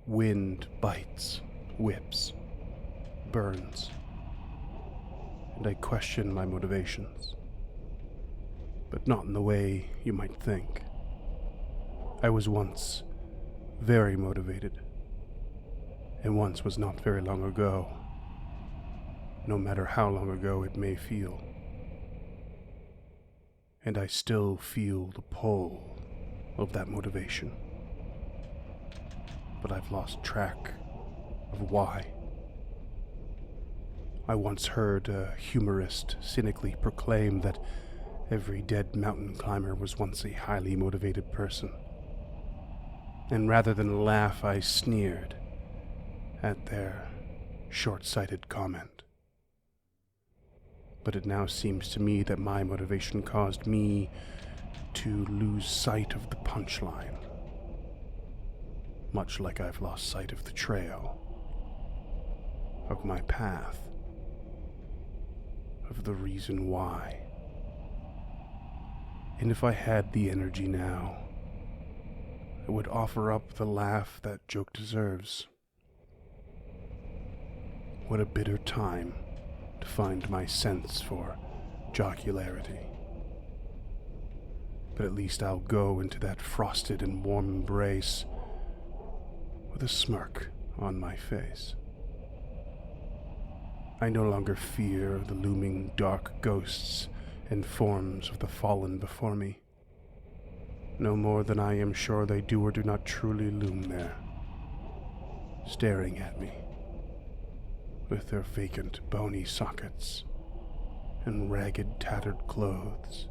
Wind bites, whips, burns, and I question my motivations. But not in the way you might think. I was once very motivated, and once was not very long ago, no matter how long ago it may feel. And I still feel the pull of that motivation. But I've lost track of why. I once heard a humorist cynically proclaim that every dead mountain climber was once a highly motivated person. And rather than laugh, I sneered at their short-sighted comment. But it now seems to me that my motivation caused me to lose sight of the punchline, much like I've lost sight of the trail, of my path, of the reason why. And if I had the energy now, I would offer up the laugh that joke deserves. What a bitter time to find my sense for jocularity. But at least I'll go into that frosted and warm embrace with a smirk on my face. I no longer fear the looming dark ghosts and forms of the fallen before me, no more than I am sure they do or do not truly loom there, staring at me with their vacant bony sockets and ragged tattered clothes,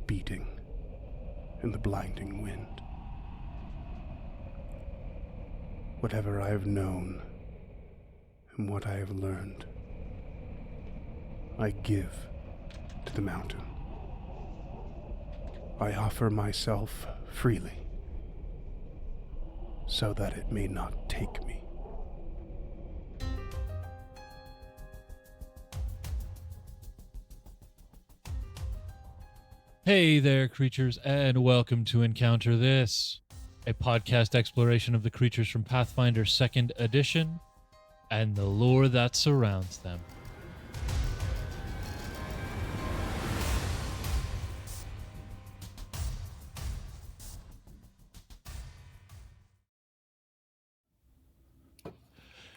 beating in the blinding wind. Whatever I have known and what I have learned, I give to the mountain. I offer myself freely, so that it may not take me. Hey there, creatures, and welcome to Encounter This, a podcast exploration of the creatures from Pathfinder 2nd Edition and the lore that surrounds them.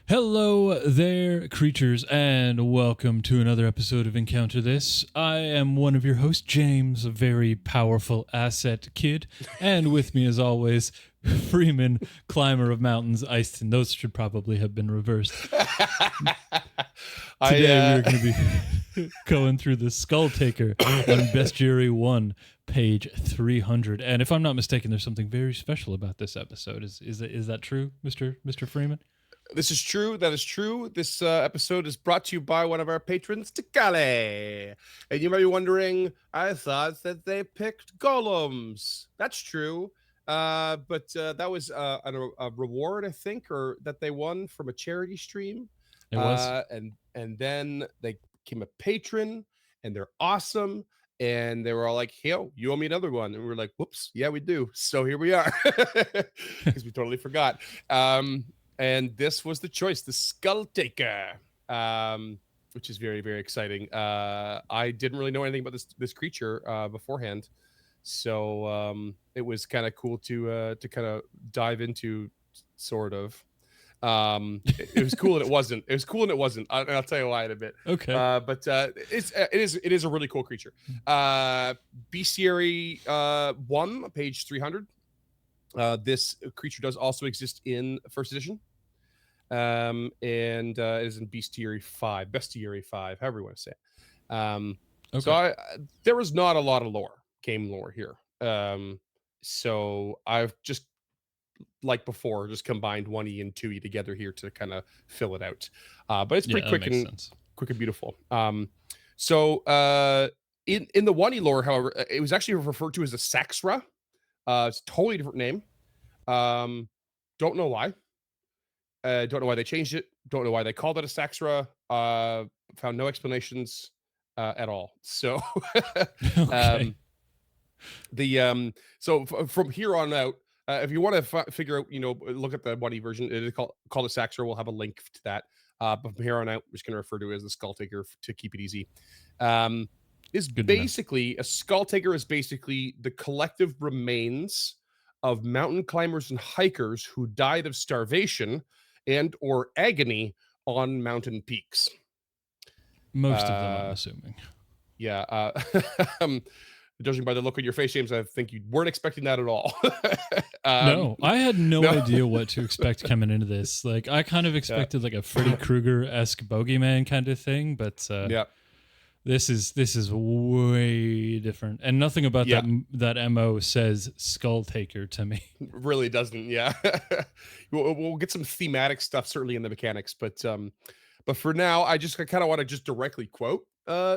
Hello there, creatures, and welcome to another episode of Encounter This. I am one of your hosts, James, a very powerful asset kid, and with me, as always, Freeman, climber of mountains, iced, and those should probably have been reversed. Today we're going to be going through the Skulltaker on Bestiary 1, page 300. And if I'm not mistaken, there's something very special about this episode. Is that true, Mr. Freeman? This is true. That is true. This episode is brought to you by one of our patrons, Tekale. And you may be wondering, I thought that they picked golems. That's true. But that was a reward, I think, or that they won from a charity stream. It was. And then they became a patron, and they're awesome. And they were all like, yo, you owe me another one. And we were like, whoops, yeah, we do. So here we are. Because we totally forgot. And this was the choice, the Skulltaker, which is very, very exciting. I didn't really know anything about this creature beforehand, so it was kind of cool to kind of dive into, sort of. It was cool and it wasn't. It was cool and it wasn't. I'll tell you why in a bit. Okay. But it is a really cool creature. Bestiary 1, page 300. This creature does also exist in first edition. And it is in Bestiary 5, however you want to say it. Okay. So there was not a lot of game lore here. So I've just, like before, just combined 1E and 2E together here to kind of fill it out. But it's pretty quick and beautiful. So in the 1E lore, however, it was actually referred to as a Saxra. It's a totally different name. Don't know why. Don't know why they changed it. Don't know why they called it a Saxra. Found no explanations at all. So, okay. so from here on out, If you want to figure out, look at the 1E version. It is called a Saxor. We'll have a link to that. But from here on out, we're just going to refer to it as the Skulltaker to keep it easy. Is basically a Skulltaker is basically the collective remains of mountain climbers and hikers who died of starvation and or agony on mountain peaks. Most of them, I'm assuming. Yeah. Judging by the look on your face, James, I think you weren't expecting that at all. No, I had no idea what to expect coming into this. Like, I kind of expected like a Freddy Krueger-esque bogeyman kind of thing, but this is way different, and nothing about that MO says Skulltaker to me. Really doesn't. Yeah, we'll get some thematic stuff certainly in the mechanics, but for now, I kind of want to just directly quote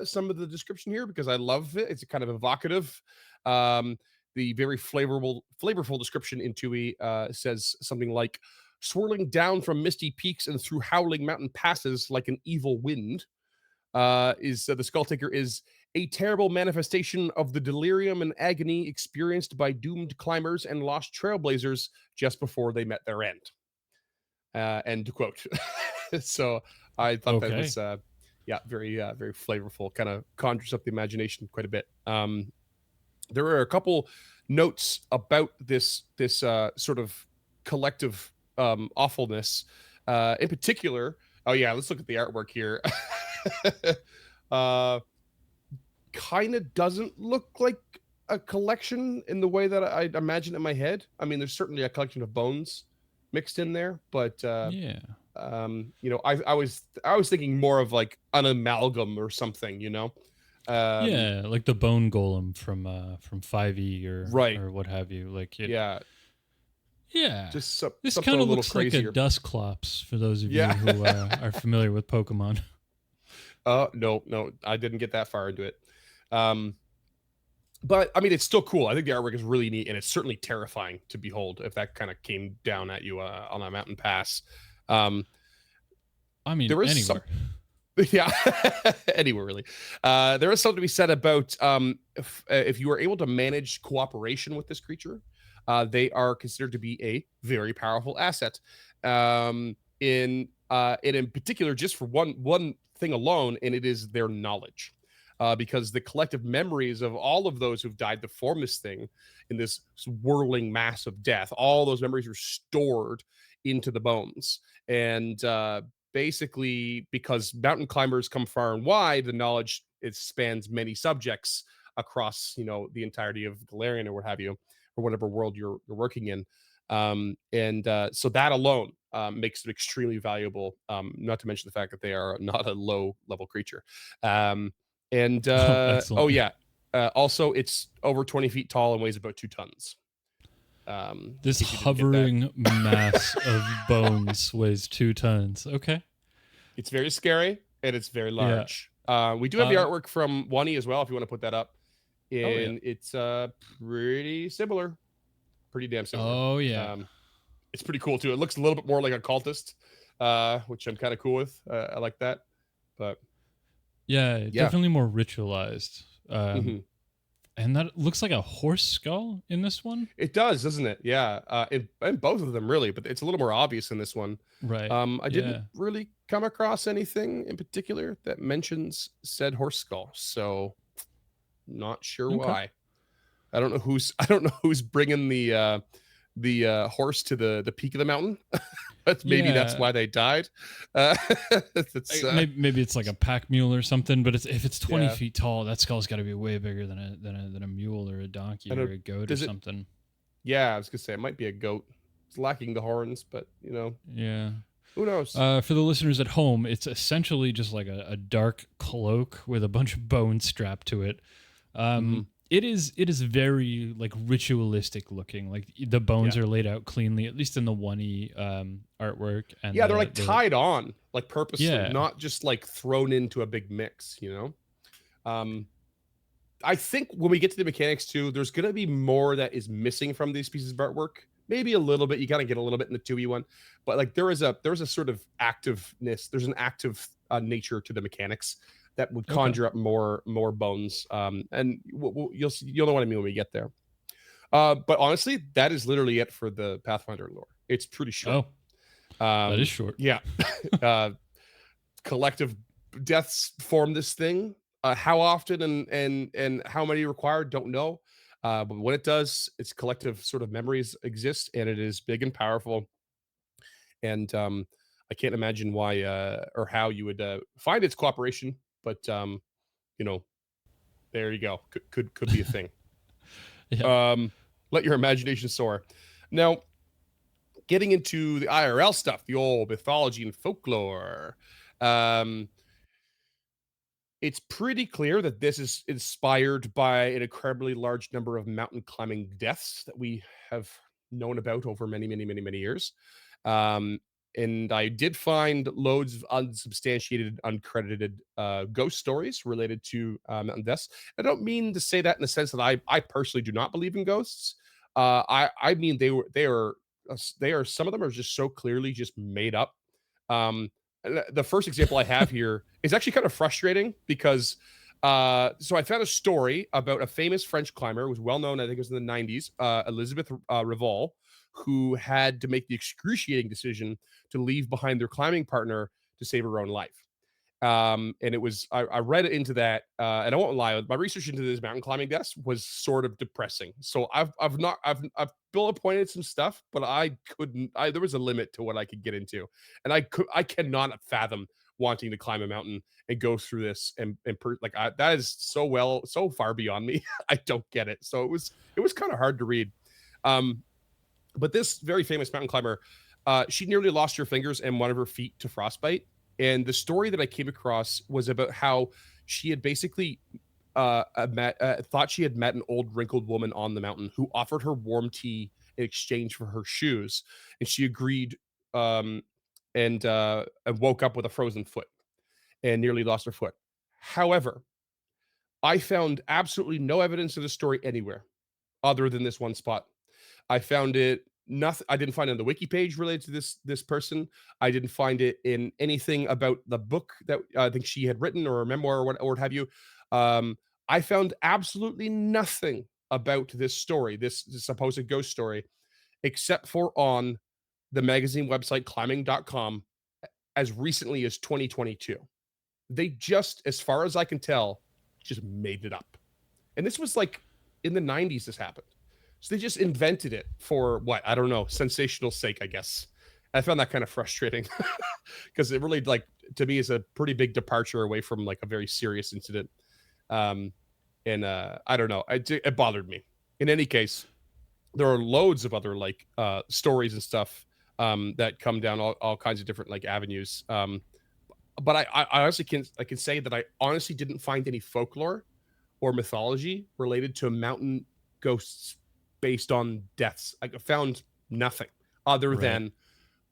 some of the description here because I love it. It's kind of evocative. The very flavorful description in 2E says something like, swirling down from misty peaks and through howling mountain passes like an evil wind. The Skulltaker is a terrible manifestation of the delirium and agony experienced by doomed climbers and lost trailblazers just before they met their end. End quote. So I thought that was very very flavorful, kind of conjures up the imagination quite a bit. There are a couple notes about this sort of collective awfulness. In particular, let's look at the artwork here. Kind of doesn't look like a collection in the way that I'd imagine in my head. I mean, there's certainly a collection of bones mixed in there, but I was thinking more of like an amalgam or something, like the bone golem from 5e or what have you. Like just this kind of looks crazier. like a Dusclops for those of you who are familiar with Pokemon. No, I didn't get that far into it. But I mean, it's still cool. I think the artwork is really neat, and it's certainly terrifying to behold if that kind of came down at you on a mountain pass. I mean, there is anywhere. Anywhere really. There is something to be said about if you are able to manage cooperation with this creature, they are considered to be a very powerful asset. In particular, just for one thing alone, and it is their knowledge. Because the collective memories of all of those who've died to form this thing in this whirling mass of death, all those memories are stored into the bones. And basically, because mountain climbers come far and wide, the knowledge, it spans many subjects across, the entirety of Galarian or what have you, or whatever world you're working in. So that alone makes them extremely valuable, not to mention the fact that they are not a low-level creature. Also, it's over 20 feet tall and weighs about 2 tons. This hovering mass of bones weighs 2 tons. Okay. It's very scary, and it's very large. We do have the artwork from 1E as well, if you want to put that up. And it's pretty similar. Pretty damn similar. Oh, yeah. It's pretty cool, too. It looks a little bit more like a cultist, which I'm kind of cool with. I like that. But... Yeah, definitely more ritualized. And that looks like a horse skull in this one. It does, doesn't it? Yeah. In both of them, really, but it's a little more obvious in this one. Right. I didn't really come across anything in particular that mentions said horse skull, so not sure why. I don't know who's bringing the horse to the peak of the mountain. Maybe that's why they died. Maybe it's like a pack mule or something. But if it's 20 feet tall, that skull's got to be way bigger than a mule or a donkey or a goat or something. Yeah, I was gonna say it might be a goat. It's lacking the horns, but Yeah. Who knows? For the listeners at home, it's essentially just like a dark cloak with a bunch of bones strapped to it. It is very like ritualistic looking. Like the bones are laid out cleanly, at least in the 1E artwork. And they're like tied on, like purposely, not just like thrown into a big mix. I think when we get to the mechanics too, there's gonna be more that is missing from these pieces of artwork. Maybe a little bit. You gotta get a little bit in the 2E one, but like there is a sort of activeness. There's an active nature to the mechanics that would conjure up more bones, and you'll know what I mean when we get there. But honestly, that is literally it for the Pathfinder lore. It's pretty short. That is short. Yeah. Collective deaths form this thing. How often and how many required, don't know. But when it does, its collective sort of memories exist, and it is big and powerful. And I can't imagine why or how you would find its cooperation, but you know, there you go. Could be a thing. Yeah. Let your imagination soar. Now, getting into the IRL stuff, the old mythology and folklore. It's pretty clear that this is inspired by an incredibly large number of mountain climbing deaths that we have known about over many, many, many, many years. Um, and I did find loads of unsubstantiated, uncredited ghost stories related to mountain deaths. I don't mean to say that in the sense that I personally do not believe in ghosts. I mean they are some of them are just so clearly just made up. The first example I have here is actually kind of frustrating because so I found a story about a famous French climber who was well known, I think it was in the 90s, Elizabeth Revol, who had to make the excruciating decision to leave behind their climbing partner to save her own life. And it was I read into that, and I won't lie, my research into this mountain climbing deaths was sort of depressing. So I've bullet pointed some stuff, but there was a limit to what I could get into, and I cannot fathom wanting to climb a mountain and go through this that is so far beyond me. I don't get it. So it was kind of hard to read. But this very famous mountain climber, she nearly lost her fingers and one of her feet to frostbite. And the story that I came across was about how she had basically thought she had met an old wrinkled woman on the mountain who offered her warm tea in exchange for her shoes, and she agreed, and woke up with a frozen foot and nearly lost her foot. However, I found absolutely no evidence of the story anywhere other than this one spot. I found it nothing. I didn't find it on the wiki page related to this person. I didn't find it in anything about the book that I think she had written or a memoir or what have you. I found absolutely nothing about this story, this supposed ghost story, except for on the magazine website climbing.com as recently as 2022. They just, as far as I can tell, just made it up. And this was like in the 90s this happened. So they just invented it for what? I don't know, sensational sake, I guess. I found that kind of frustrating because it really, like, to me, is a pretty big departure away from like a very serious incident. I don't know, it bothered me. In any case, there are loads of other like stories and stuff that come down all kinds of different like avenues. But I honestly can say that I honestly didn't find any folklore or mythology related to mountain ghosts based on deaths. I found nothing other than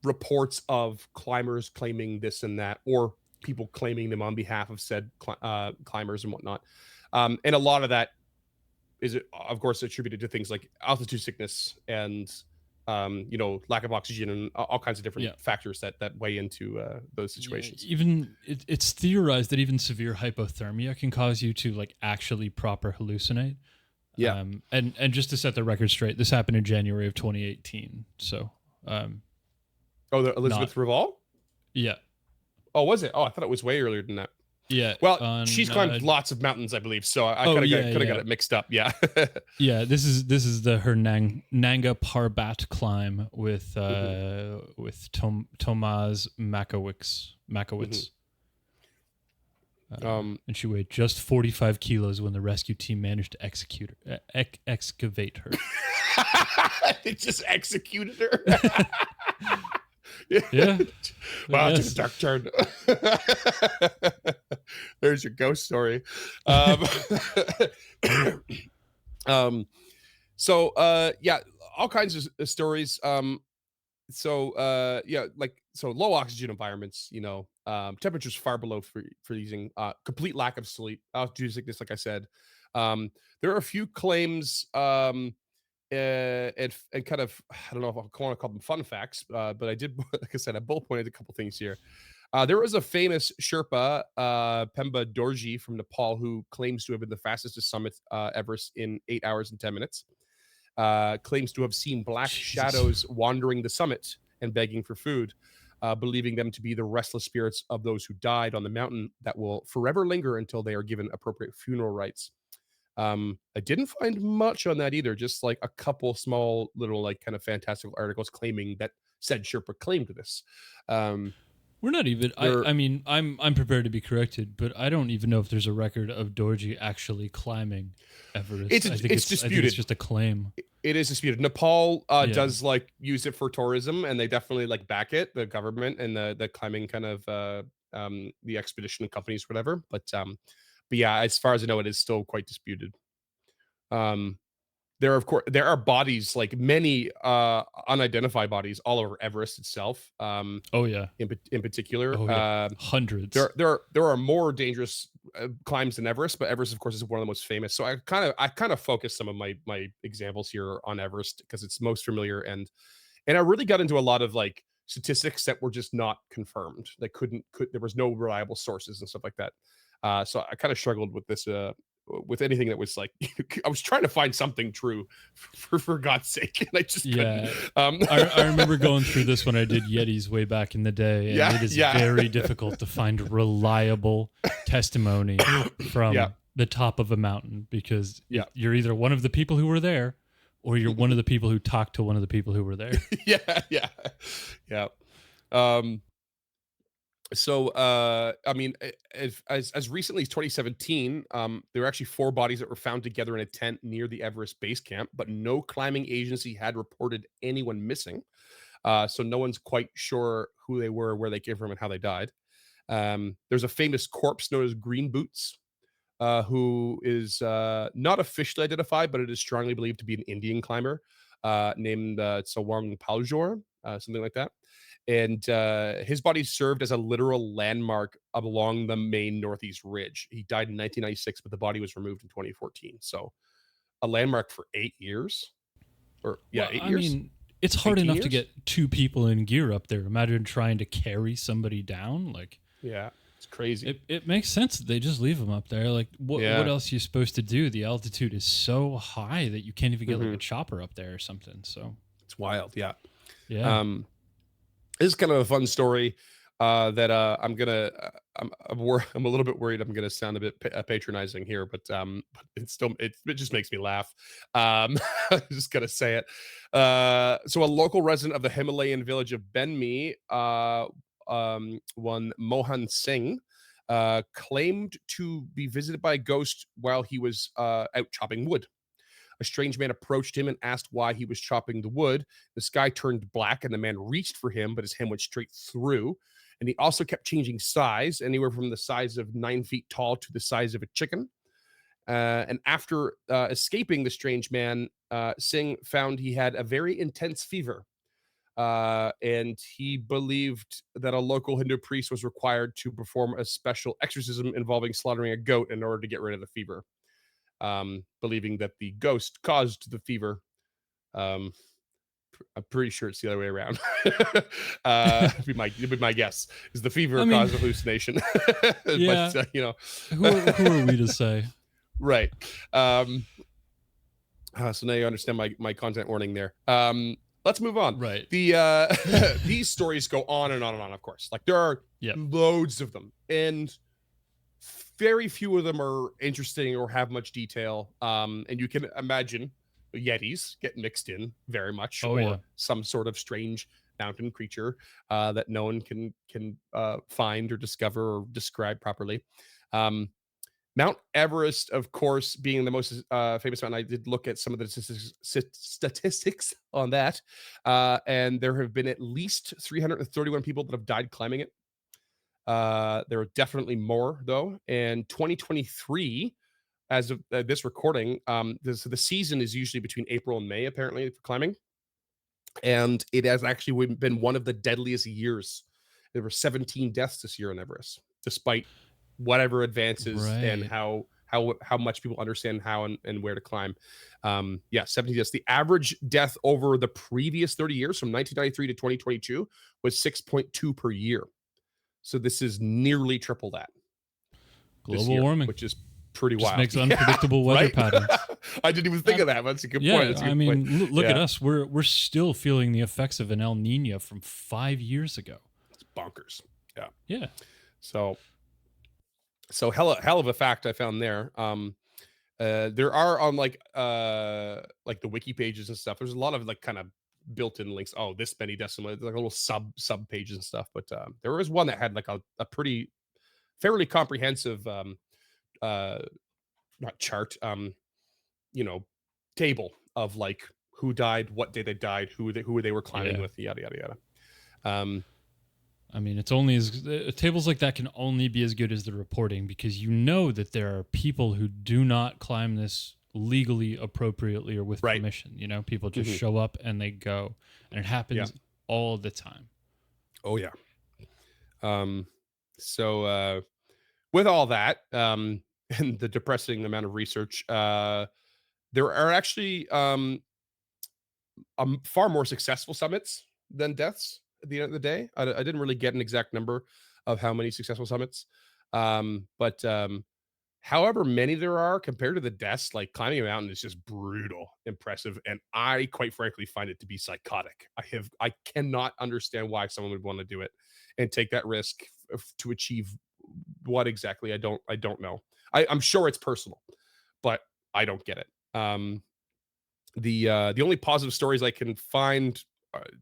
reports of climbers claiming this and that, or people claiming them on behalf of said climbers and whatnot. And a lot of that is, of course, attributed to things like altitude sickness and lack of oxygen and all kinds of different factors that weigh into those situations. Yeah, even it's theorized that even severe hypothermia can cause you to like actually proper hallucinate. Yeah. And just to set the record straight, this happened in January of 2018. So, the Elizabeth Revol? Yeah. Oh, was it? Oh, I thought it was way earlier than that. Yeah. Well, she's climbed lots of mountains, I believe. So I could have got it mixed up. Yeah. Yeah. This is her Nanga Parbat climb with Tomas Makowicz. And she weighed just 45 kilos when the rescue team managed to excavate her. They just executed her. Yeah. Wow, it took a dark turn. There's your ghost story. So all kinds of stories. Low oxygen environments, temperatures far below freezing, complete lack of sleep, altitude sickness, like I said. There are a few claims, and kind of, I don't know if I want to call them fun facts, but I did, like I said, I bullet pointed a couple things here. There was a famous Sherpa, Pemba Dorji from Nepal, who claims to have been the fastest to summit Everest in 8 hours and 10 minutes. claims to have seen black Jesus. shadows wandering the summit and begging for food, believing them to be the restless spirits of those who died on the mountain that will forever linger until they are given appropriate funeral rites. I didn't find much on that either, just like a couple small little like kind of fantastical articles claiming that said Sherpa claimed this. We're not even. I mean, I'm prepared to be corrected, but I don't even know if there's a record of Dorji actually climbing Everest. It's I think disputed. I think it's just a claim. It is disputed. Nepal Yeah. does like use it for tourism, and they definitely like back it, the government and the climbing kind of the expedition companies, whatever. But yeah, as far as I know, it is still quite disputed. There are bodies, like many unidentified bodies all over Everest itself. Oh yeah. In particular, Oh yeah. Hundreds. there are more dangerous climbs than Everest, but Everest, of course, is one of the most famous. So I kind of focus some of my examples here on Everest because it's most familiar, and I really got into a lot of like statistics that were just not confirmed. They there was no reliable sources and stuff like that. So I kind of struggled with this. With anything that was like, I was trying to find something true for God's sake, and I just couldn't. I remember going through this when I did Yetis way back in the day, and it is very difficult to find reliable testimony from the top of a mountain because you're either one of the people who were there, or you're one of the people who talked to one of the people who were there. Yeah. So, I mean, as recently as 2017, there were actually 4 bodies that were found together in a tent near the Everest base camp, but no climbing agency had reported anyone missing. So no one's quite sure who they were, where they came from, and how they died. There's a famous corpse known as Green Boots, who is not officially identified, but it is strongly believed to be an Indian climber named Tsawang Paljor, something like that. And his body served as a literal landmark along the main northeast ridge. He died in 1996, but the body was removed in 2014. So a landmark for 8 years. Or 8 years. I mean, it's hard enough to get 2 people in gear up there. Imagine trying to carry somebody down. Like, yeah, it's crazy. It makes sense that they just leave them up there. Like, what else are you supposed to do? The altitude is so high that you can't even get like a chopper up there or something. So it's wild. Yeah. This is kind of a fun story that I'm a little bit worried I'm gonna sound a bit patronizing here, but it just makes me laugh. I'm just gonna say it. So a local resident of the Himalayan village of Benmi, one Mohan Singh, claimed to be visited by a ghost while he was out chopping wood. A strange man approached him and asked why he was chopping the wood. The sky turned black and the man reached for him, but his hand went straight through. And he also kept changing size, anywhere from the size of 9 feet tall to the size of a chicken. And after escaping the strange man, Singh found he had a very intense fever. And he believed that a local Hindu priest was required to perform a special exorcism involving slaughtering a goat in order to get rid of the fever. Believing that the ghost caused the fever. I'm pretty sure it's the other way around. It'd be my guess. Is the fever caused hallucination? Yeah. But, who are we to say? Right. So now you understand my content warning there. Let's move on. Right. These stories go on and on and on, of course. Like there are loads of them, and very few of them are interesting or have much detail. And you can imagine Yetis get mixed in very much, some sort of strange mountain creature that no one can find or discover or describe properly. Mount Everest, of course, being the most famous mountain. I did look at some of the statistics on that, and there have been at least 331 people that have died climbing it. There are definitely more, though. And 2023, as of this recording, the season is usually between April and May, apparently, for climbing. And it has actually been one of the deadliest years. There were 17 deaths this year on Everest, despite whatever advances and how much people understand how and where to climb. 17 deaths. The average death over the previous 30 years, from 1993 to 2022, was 6.2 per year. So this is nearly triple that. Global warming, which is pretty just wild. Makes unpredictable weather patterns. I didn't even think of that. That's a good point. Yeah, That's a I good mean, point. look at Yeah. us. We're still feeling the effects of an El Nino from 5 years ago. It's bonkers. Yeah. Yeah. So hell of a fact I found there. There are on like the wiki pages and stuff. There's a lot of like kind of built-in links. Oh, this many decimal, like little sub pages and stuff. But there was one that had like a pretty fairly comprehensive not chart, you know, table of like who died, what day they died, who they were climbing with, yada yada yada. I mean, it's only as tables like that can only be as good as the reporting, because you know that there are people who do not climb this legally, appropriately, or with permission. You know, people just show up and they go, and it happens all the time. Oh yeah. So with all that, and the depressing amount of research, there are actually far more successful summits than deaths at the end of the day. I didn't really get an exact number of how many successful summits, but however many there are compared to the deaths, like climbing a mountain is just brutal, impressive, and I quite frankly find it to be psychotic. I cannot understand why someone would want to do it and take that risk to achieve what exactly. I don't know. I'm sure it's personal, but I don't get it. The only positive stories I can find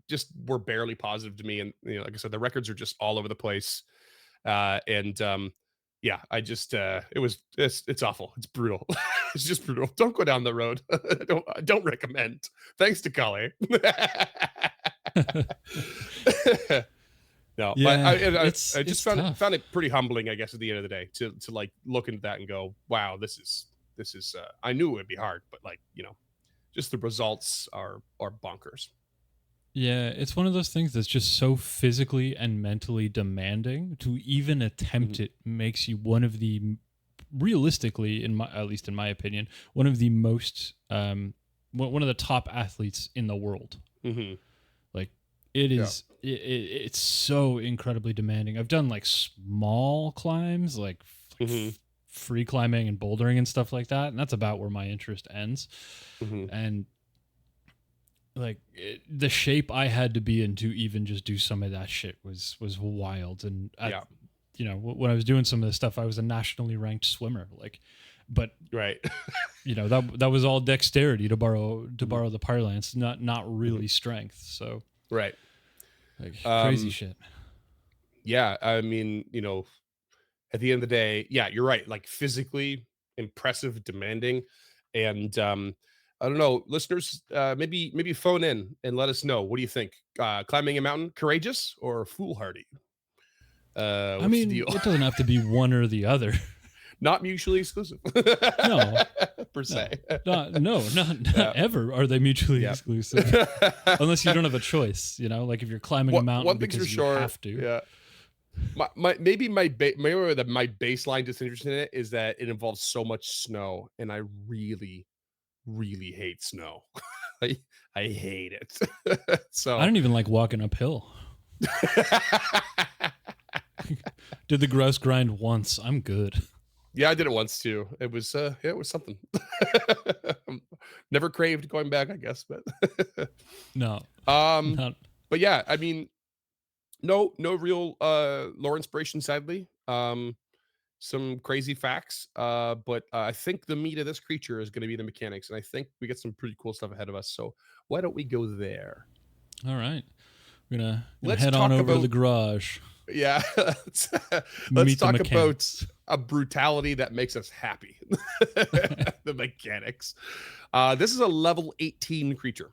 just were barely positive to me, and like I said, the records are just all over the place. Yeah, I just it's awful. It's brutal. It's just brutal. Don't go down the road. I don't recommend. Thanks to Tekale. No, Yeah, I just found it pretty humbling, I guess, at the end of the day, to like look into that and go, wow, this is I knew it would be hard, but like, just the results are bonkers. Yeah, it's one of those things that's just so physically and mentally demanding. To even attempt it makes you one of the, realistically, at least in my opinion, one of the most one of the top athletes in the world. Like, it is it's so incredibly demanding. I've done like small climbs, like free climbing and bouldering and stuff like that, and that's about where my interest ends. And like the shape I had to be in to even just do some of that shit was wild. And when I was doing some of this stuff, I was a nationally ranked swimmer. Like, but that was all dexterity, to borrow the parlance, not really strength. So like crazy shit. Yeah, I mean, at the end of the day, yeah, you're right. Like physically impressive, demanding, and I don't know, listeners, maybe phone in and let us know. What do you think? Climbing a mountain, courageous or foolhardy? I mean, it doesn't have to be one or the other. Not mutually exclusive. No, per se. Not ever are they mutually exclusive, unless you don't have a choice. Like if you're climbing a mountain because you have to. Yeah. My baseline disinterest in it is that it involves so much snow, and I really hate snow. I hate it. So I don't even like walking uphill. Did the grouse grind once. I'm good. Yeah, I did it once too. It was something. Never craved going back, I guess, but no. But yeah, I mean, no real lore inspiration, sadly. Some crazy facts, but I think the meat of this creature is going to be the mechanics, and I think we get some pretty cool stuff ahead of us. So why don't we go there? All right, we're gonna head on over to the garage. Yeah, let's talk about a brutality that makes us happy. The mechanics. This is a level 18 creature.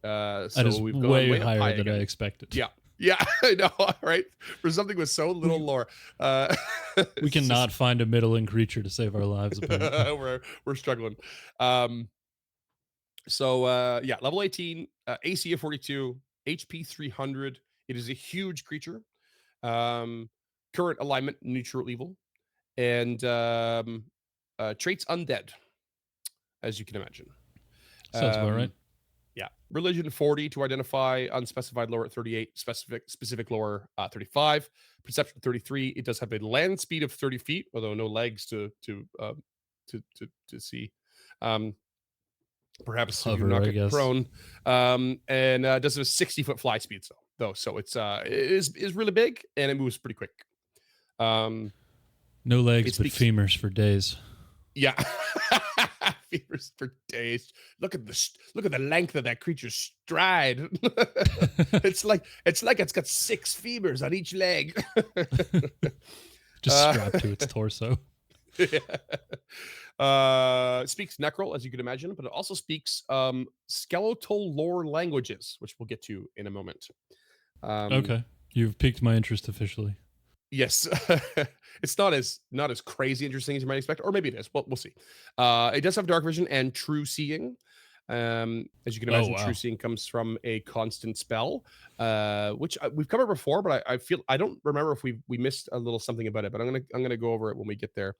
So that is we've way gone higher than I expected. Yeah, I know, right? For something with so little lore. We cannot find a middling creature to save our lives, apparently. We're struggling. Level 18, AC of 42, HP 300. It is a huge creature. Current alignment, neutral evil. And traits undead, as you can imagine. Sounds about right. Yeah. Religion 40 to identify, unspecified lore at 38, specific lore 35, perception 33. It does have a land speed of 30 feet, although no legs to see. perhaps if you Hover, knock I it guess. prone. And does a 60-foot fly speed though. So it is really big and it moves pretty quick. No legs, It but speaks. femurs for days. Yeah. Fevers for days. Look at the length of that creature's stride. it's like it's got 6 femurs on each leg. Just strapped to its torso. Yeah. It speaks Necrol, as you can imagine, but it also speaks skeletal lore languages, which we'll get to in a moment. Okay, you've piqued my interest officially. Yes. It's not as crazy interesting as you might expect, or maybe it is. Well, we'll see. It does have dark vision and true seeing. As you can imagine, true seeing comes from a constant spell, which we've covered before, but I feel I don't remember if we missed a little something about it, but I'm gonna go over it when we get there.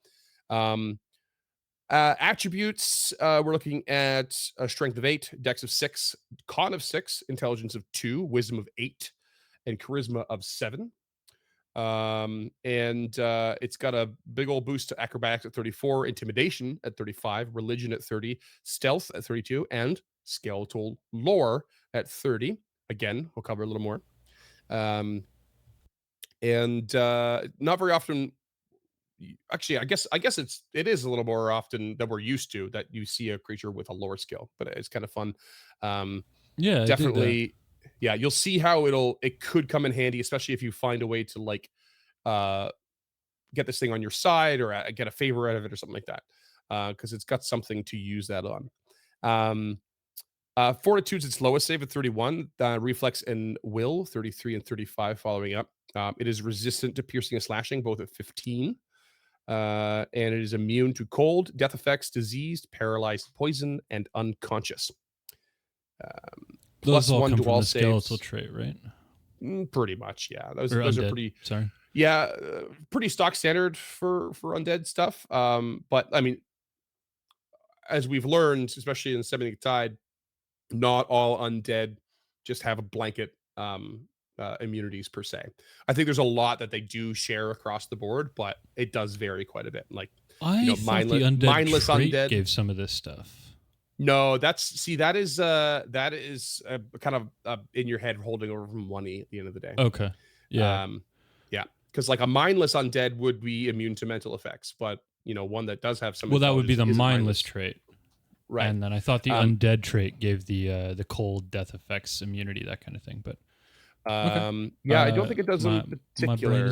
Attributes, we're looking at a strength of 8, dex of 6, con of 6, intelligence of 2, wisdom of 8, and charisma of 7. It's got a big old boost to acrobatics at 34, intimidation at 35, religion at 30, stealth at 32, and skeletal lore at 30. Again, we'll cover a little more. Not very often. Actually, I guess it is a little more often than we're used to that you see a creature with a lore skill, but it's kind of fun. Yeah, definitely. Yeah, you'll see how it could come in handy, especially if you find a way to like get this thing on your side or get a favor out of it or something like that, because it's got something to use that on. Fortitude's its lowest save at 31, reflex and will 33 and 35 following up. It is resistant to piercing and slashing, both at 15. And it is immune to cold, death effects, diseased, paralyzed, poison, and unconscious. Those all +1 come to from all the skeletal saves. trait, right? Pretty much, yeah. Those Undead. are pretty. Sorry. Yeah, pretty stock standard for undead stuff. But I mean, as we've learned, especially in Seventh Tide, not all undead just have a blanket immunities per se. I think there's a lot that they do share across the board, but it does vary quite a bit. Like, I thought the undead mindless trait undead gave some of this stuff. No, that is kind of in your head holding over from 1E at the end of the day. Okay. Yeah. Yeah, because like a mindless undead would be immune to mental effects, but one that does have some. Well, that would be the mindless mindless trait, right? And then I thought the undead trait gave the cold death effects immunity, that kind of thing. But okay. Yeah, I don't think it does in particular.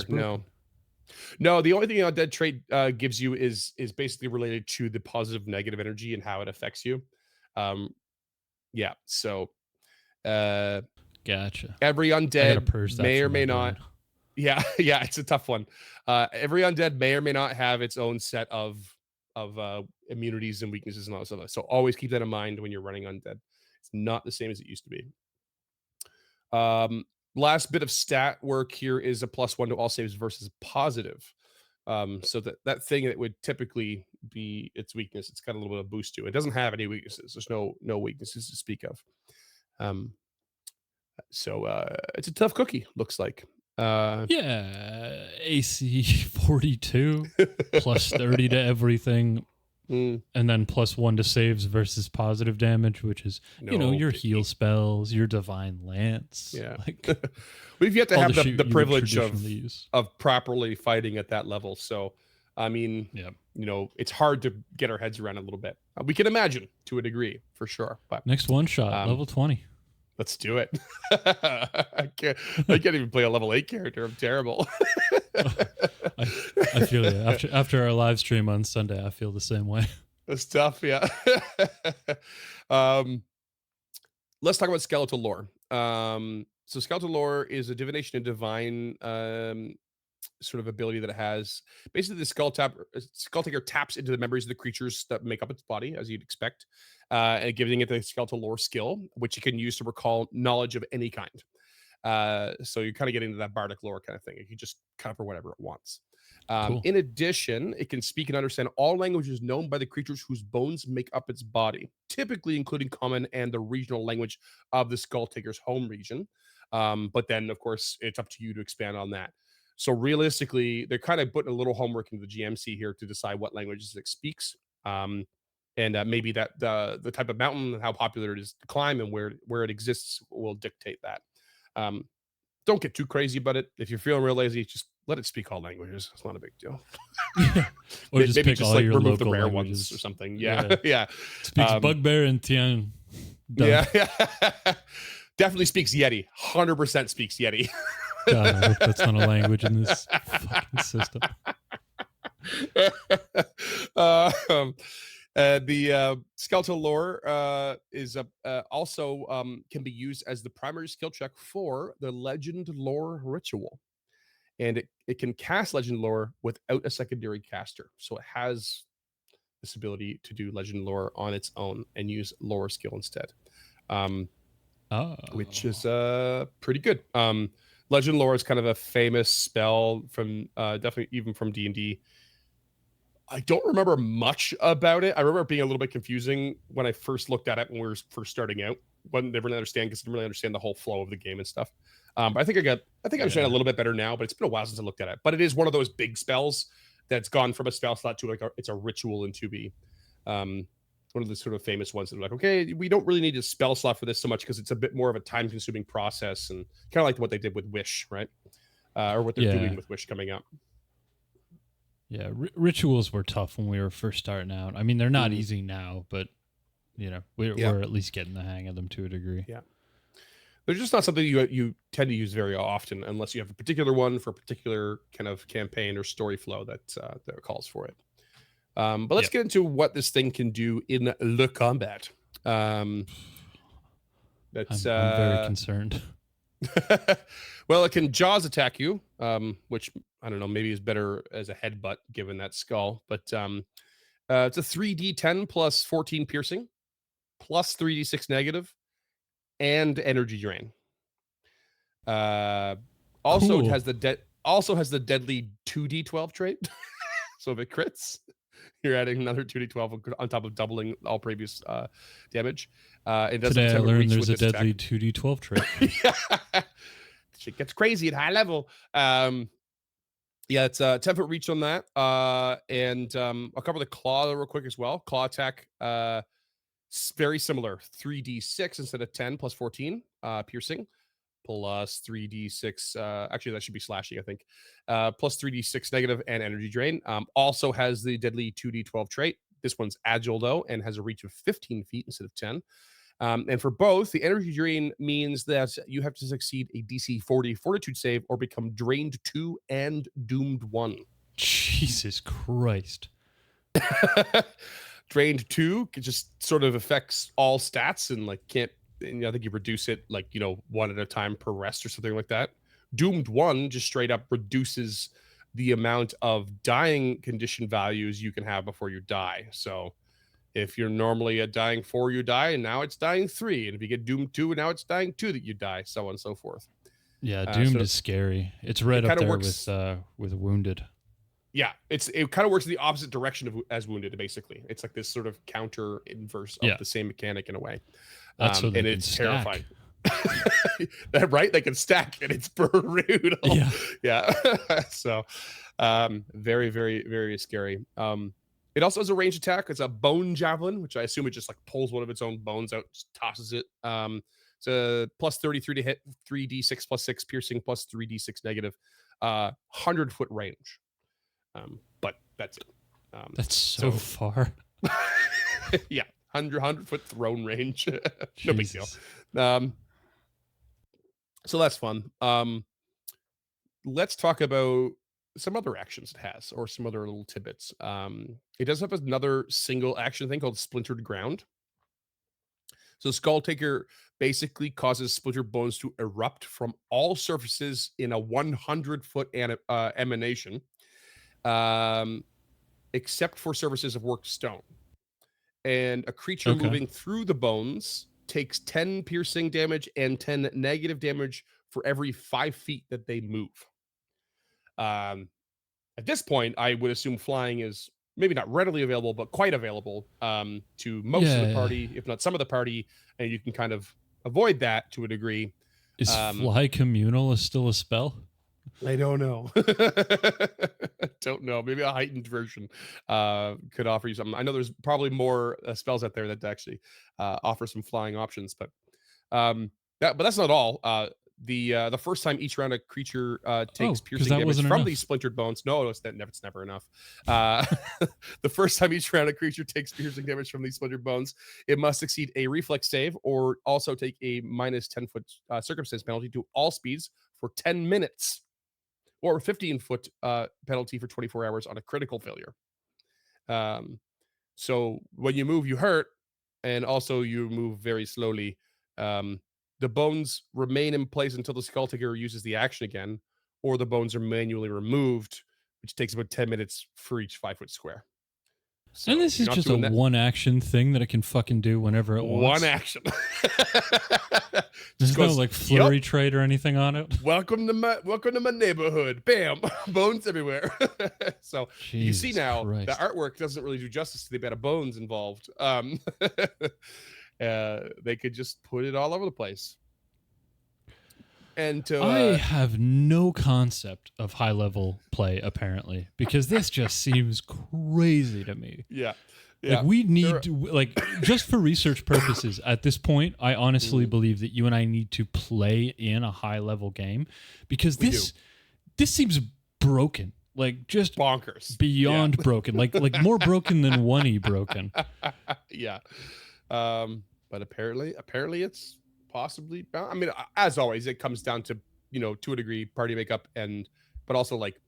No, the only thing an undead trait gives you is basically related to the positive negative energy and how it affects you. Yeah, so gotcha. Every undead may or may not. Yeah, it's a tough one. Every undead may or may not have its own set of immunities and weaknesses and all that stuff. So always keep that in mind when you're running undead. It's not the same as it used to be. Last bit of stat work here is a +1 to all saves versus positive. So that thing that would typically be its weakness, it's got a little bit of boost to it. It doesn't have any weaknesses. There's no weaknesses to speak of. So it's a tough cookie, looks like. Yeah, AC 42 plus 30 to everything. And then +1 to saves versus positive damage, which is your heal spells, your divine lance. Yeah, like we've yet to have the privilege of properly fighting at that level. So, I mean, it's hard to get our heads around a little bit. We can imagine to a degree for sure. But next one shot, level 20. Let's do it. I can't even play a level 8 character. I'm terrible. I feel you. After our live stream on Sunday, I feel the same way. That's tough, yeah. Let's talk about skeletal lore. So skeletal lore is a divination and divine sort of ability that it has. Basically, the Skulltaker taps into the memories of the creatures that make up its body, as you'd expect, and giving it the skeletal lore skill, which it can use to recall knowledge of any kind. So you're kind of getting into that bardic lore kind of thing. It can just cover whatever it wants. Cool. In addition, it can speak and understand all languages known by the creatures whose bones make up its body, typically including common and the regional language of the Skulltaker's home region. But then, of course, it's up to you to expand on that. So realistically, they're kind of putting a little homework into the GMC here to decide what languages it speaks. And and maybe that the type of mountain and how popular it is to climb and where it exists will dictate that. Don't get too crazy about it. If you're feeling real lazy, just let it speak all languages. It's not a big deal. Yeah. Or just Maybe pick just all like your remove the local rare languages ones or something. Yeah, yeah. Speaks bugbear and Tian. Done. Yeah. Definitely speaks Yeti. 100% speaks Yeti. God, I hope that's not a language in this fucking system. The skeletal lore is also can be used as the primary skill check for the legend lore ritual, and it can cast legend lore without a secondary caster, so it has this ability to do legend lore on its own and use lore skill instead, which is pretty good. Legend lore is kind of a famous spell from definitely even from D&D. I don't remember much about it. I remember it being a little bit confusing when I first looked at it when we were first starting out. Didn't really understand because I didn't really understand the whole flow of the game and stuff. But I think I understand a little bit better now. But it's been a while since I looked at it. But it is one of those big spells that's gone from a spell slot to like it's a ritual in 2B. One of the sort of famous ones that are like, okay, we don't really need a spell slot for this so much because it's a bit more of a time-consuming process, and kind of like what they did with Wish, right? Or what they're doing with Wish coming up. Yeah, rituals were tough when we were first starting out. I mean, they're not easy now, but we're at least getting the hang of them to a degree. Yeah, they're just not something you tend to use very often unless you have a particular one for a particular kind of campaign or story flow that calls for it. But let's get into what this thing can do in the combat. I'm very concerned. Well, it can jaws attack you, which I don't know, maybe is better as a headbutt given that skull. But it's a 3d10 plus 14 piercing, plus 3d6 negative, and energy drain. Also, it has the deadly 2d12 trait. So if it crits, you're adding another 2d12 on top of doubling all previous damage. It doesn't Today I learned there's a deadly attack. 2d12 trait. Yeah. Shit gets crazy at high level. Yeah, it's a 10-foot reach on that. And I'll cover the claw real quick as well. Claw attack, very similar. 3d6 instead of 10 plus 14 piercing. Plus 3d6. Actually, that should be slashing, I think. Plus 3d6 negative and energy drain. Also has the deadly 2d12 trait. This one's agile, though, and has a reach of 15 feet instead of 10. And for both, the energy drain means that you have to succeed a DC 40 fortitude save or become drained 2 and doomed 1. Jesus Christ. Drained 2 just sort of affects all stats and like can't. And I think you reduce it like, 1 at a time per rest or something like that. Doomed 1 just straight up reduces the amount of dying condition values you can have before you die. So if you're normally at dying 4, you die, and now it's dying 3. And if you get doomed 2, and now it's dying 2 that you die, so on and so forth. Yeah, doomed is scary. It's right up there with wounded. Yeah, it kind of works in the opposite direction as wounded, basically. It's like this sort of counter inverse of the same mechanic in a way. That's so and it's terrifying. Right? They can stack, and it's brutal. Yeah. So very, very, very scary. It also has a range attack. It's a bone javelin, which I assume it just like pulls one of its own bones out, just tosses it. It's a plus 33 to hit, 3d6 plus 6 piercing, plus 3d6 negative, 100-foot range. But that's it. That's so far. Yeah, 100-foot thrown range. No big deal. So that's fun. Let's talk about some other actions it has, or some other little tidbits. It does have another single action thing called Splintered Ground. So Skulltaker basically causes splintered bones to erupt from all surfaces in a 100-foot emanation, except for surfaces of worked stone. And a creature moving through the bones takes 10 piercing damage and 10 negative damage for every 5 feet that they move. At this point, I would assume flying is maybe not readily available, but quite available to most of the party, if not some of the party, and you can kind of avoid that to a degree. Is fly communal still a spell? I don't know. Don't know. Maybe a heightened version could offer you something. I know there's probably more spells out there that actually offer some flying options, but that's not all. The first time each round a creature takes 'cause piercing that damage wasn't from enough. these splintered bones. No, it's never enough. The first time each round a creature takes piercing damage from these splintered bones, it must succeed a reflex save or also take a minus 10-foot circumstance penalty to all speeds for 10 minutes. Or a 15-foot penalty for 24 hours on a critical failure. So when you move, you hurt, and also you move very slowly. The bones remain in place until the Skulltaker uses the action again, or the bones are manually removed, which takes about 10 minutes for each 5-foot square. So And this is just a one action thing that it can fucking do whenever it wants. One action. There's no like flurry trade or anything on it. Welcome to my neighborhood. Bam, bones everywhere. So you see now Christ. the artwork doesn't really do justice to the amount of bones involved. They could just put it all over the place. And I have no concept of high level play apparently, because this just seems crazy to me. Yeah. Like we need to, like, just for research purposes at this point, I honestly believe that you and I need to play in a high level game, because this seems broken, like just bonkers, beyond broken, like more broken than 1E broken. Yeah. But apparently it's possibly, I mean, as always, it comes down to, to a degree, party makeup, but also like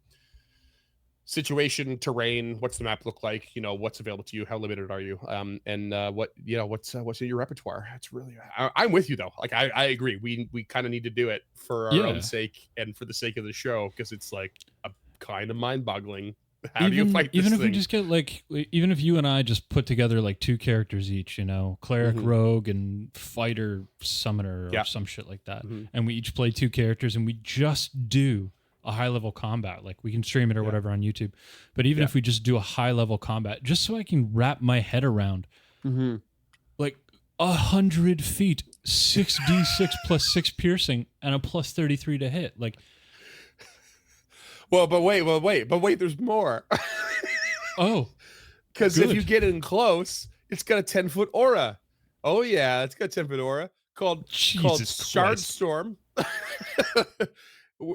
situation, terrain, what's the map look like, what's available to you, how limited are you, and what's in your repertoire. It's really, I'm with you though. Like I agree, we kind of need to do it for our own sake and for the sake of the show, because it's like a kind of mind-boggling. How do you fight this even if thing? we just get like, even if you and I just put together like 2 characters each, cleric, rogue, and fighter, summoner, or some shit like that, and we each play 2 characters and we just do a high level combat, like we can stream it or whatever on YouTube. But even if we just do a high level combat, just so I can wrap my head around, like 100 feet, 6d6 plus 6 piercing and a plus 33 to hit. Like, but wait, there's more. Oh, because if you get in close, it's got a 10-foot aura. Oh yeah, it's got a 10-foot aura called Shard Storm.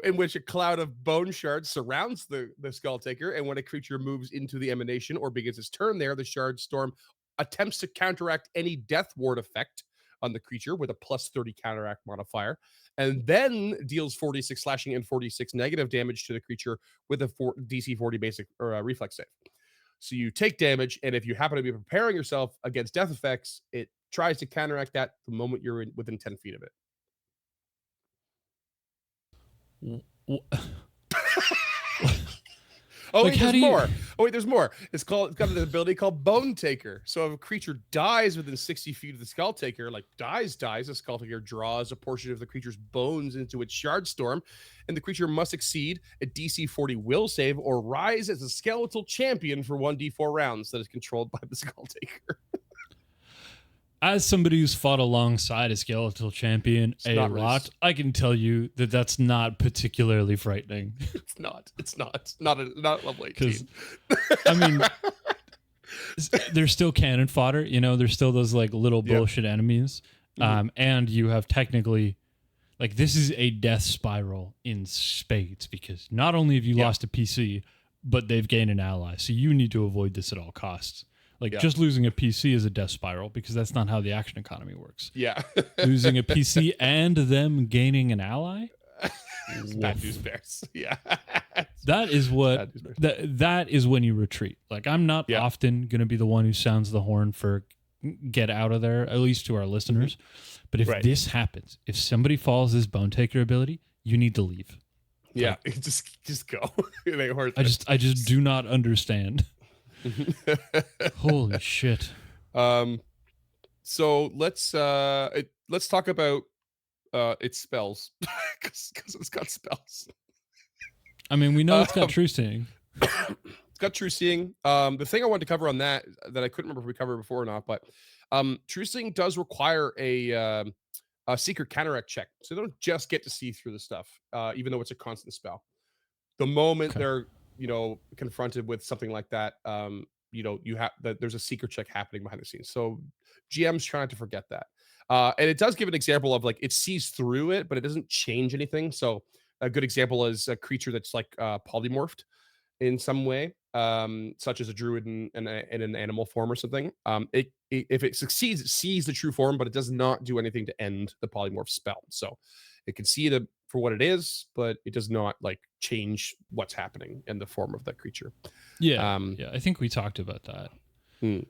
In which a cloud of bone shards surrounds the Skulltaker, and when a creature moves into the emanation or begins its turn there, the Shard Storm attempts to counteract any death ward effect on the creature with a plus 30 counteract modifier, and then deals 46 slashing and 46 negative damage to the creature with a DC 40 basic or reflex save. So you take damage, and if you happen to be preparing yourself against death effects, it tries to counteract that the moment you're within 10 feet of it. There's more. There's more. It's got an ability called Bone Taker. So if a creature dies within 60 feet of the Skulltaker, like dies, the Skulltaker draws a portion of the creature's bones into its Shard Storm, and the creature must exceed a DC 40 will save or rise as a skeletal champion for 1d4 rounds that is controlled by the Skulltaker. As somebody who's fought alongside a skeletal champion a lot, I can tell you that that's not particularly frightening. It's not a level 18. I mean, there's still cannon fodder, there's still those like little bullshit enemies. And you have technically, like, this is a death spiral in spades, because not only have you lost a PC, but they've gained an ally. So you need to avoid this at all costs. Like, just losing a PC is a death spiral, because that's not how the action economy works. Yeah. Losing a PC and them gaining an ally? Bad news bears. Yeah. That is what, that is when you retreat. Like, I'm not often going to be the one who sounds the horn for get out of there, at least to our listeners. But if this happens, if somebody follows this Bone Taker ability, you need to leave. Yeah. Like, just go. It ain't worth it. I just do not understand. Holy shit. So let's talk about its spells, because it's got spells. I mean, we know it's got True Seeing. It's got True Seeing. The thing I wanted to cover on that I couldn't remember if we covered before or not, but True Seeing does require a secret counteract check, so they don't just get to see through the stuff, even though it's a constant spell. The moment Okay. they're, confronted with something like that, you have that there's a secret check happening behind the scenes. So GM's trying to forget that. And it does give an example of like it sees through it, but it doesn't change anything. So a good example is a creature that's like polymorphed in some way, such as a druid in an animal form or something. If it succeeds, it sees the true form, but it does not do anything to end the polymorph spell. So it can see it for what it is, but it does not like change what's happening in the form of that creature. Yeah, Um, yeah. I think we talked about that hmm.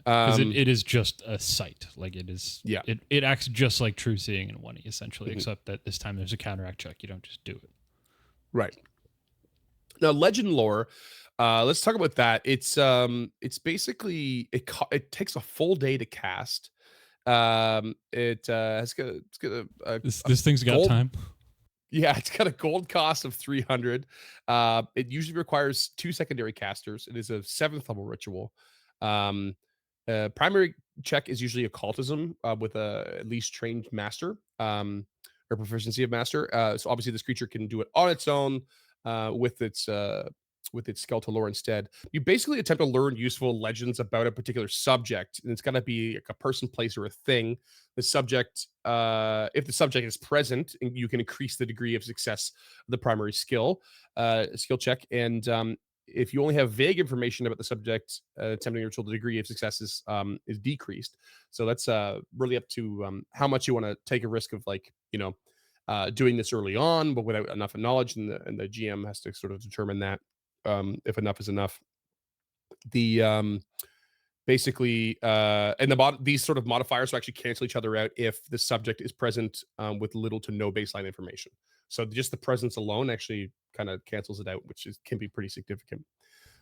because it is just a sight. Like it is. Yeah. It acts just like true seeing in 1E essentially, Mhm. except that this time there's a counteract check. You don't just do it. Right. Now, legend lore. Let's talk about that. It's basically it takes a full day to cast. It's got a This thing's got gold. time. Yeah, it's got a gold cost of 300. It usually requires 2 secondary casters. It is a 7th level ritual. Um, Primary check is usually occultism with a at least trained master or proficiency of master. So obviously this creature can do it on its own with its skeletal lore instead. You basically attempt to learn useful legends about a particular subject, and it's got to be like a person, place, or a thing. The subject, if the subject is present, and you can increase the degree of success of the primary skill check. And if you only have vague information about the subject, attempting ritual, the degree of success is decreased. So that's really up to how much you want to take a risk of, like, doing this early on, but without enough knowledge, and the GM has to sort of determine that if enough is enough. The basically and these sort of modifiers will actually cancel each other out if the subject is present with little to no baseline information. So just the presence alone actually kind of cancels it out, which can be pretty significant.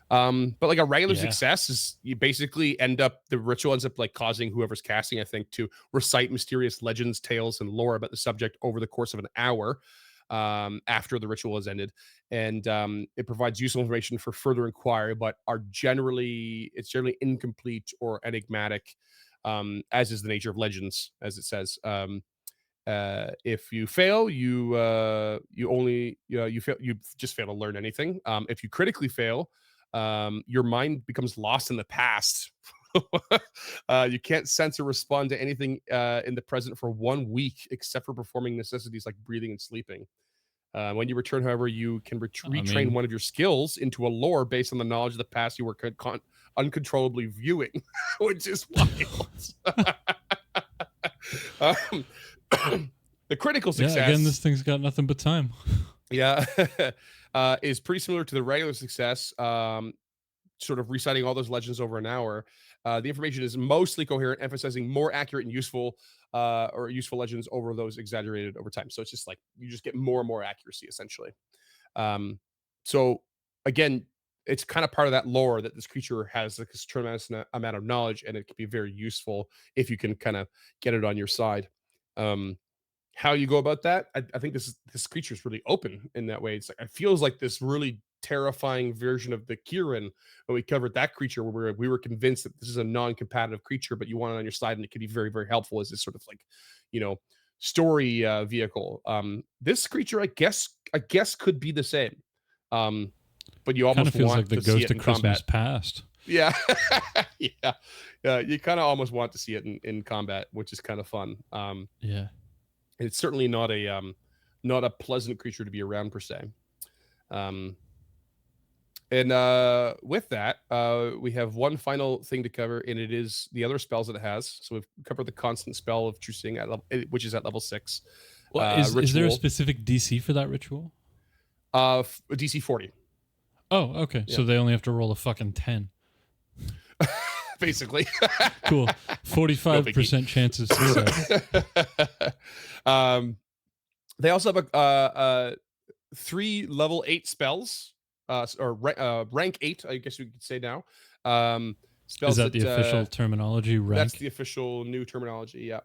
But like a regular success is you basically the ritual ends up like causing whoever's casting, I think, to recite mysterious legends, tales, and lore about the subject over the course of an hour after the ritual has ended. And it provides useful information for further inquiry, but it's generally incomplete or enigmatic, as is the nature of legends, as it says. If you fail, you just fail to learn anything. If you critically fail, your mind becomes lost in the past. You can't sense or respond to anything in the present for 1 week, except for performing necessities like breathing and sleeping. When you return, however, you can retrain one of your skills into a lore based on the knowledge of the past you were uncontrollably viewing, which is wild. The critical success. Yeah, again, this thing's got nothing but time. Yeah, is pretty similar to the regular success. Sort of reciting all those legends over an hour. The information is mostly coherent, emphasizing more accurate and useful legends over those exaggerated over time. So it's just like you just get more and more accuracy, essentially. So again, it's kind of part of that lore that this creature has like this tremendous amount of knowledge, and it can be very useful if you can kind of get it on your side. How you go about that, I think this creature is really open in that way. It's like it feels like this really terrifying version of the Kieran when we covered that creature, where we were convinced that this is a non-competitive creature, but you want it on your side, and it could be very, very helpful as this sort of like, story vehicle. This creature, I guess could be the same, but you almost feels want like the to see ghost it in of Christmas combat. past. Yeah, yeah. You kind of almost want to see it in combat, which is kind of fun. Yeah. It's certainly not a pleasant creature to be around per se. And with that, we have one final thing to cover, and it is the other spells that it has. So we've covered the constant spell of true seeing which is at level 6. Well, is there a specific DC for that ritual? DC 40. Oh, okay. Yeah. So they only have to roll a fucking 10. Basically. Cool. 45% chance of success. They also have 3 level 8 spells, or rank 8, I guess you could say now. Spells is that the official terminology, rank? That's the official new terminology, yeah.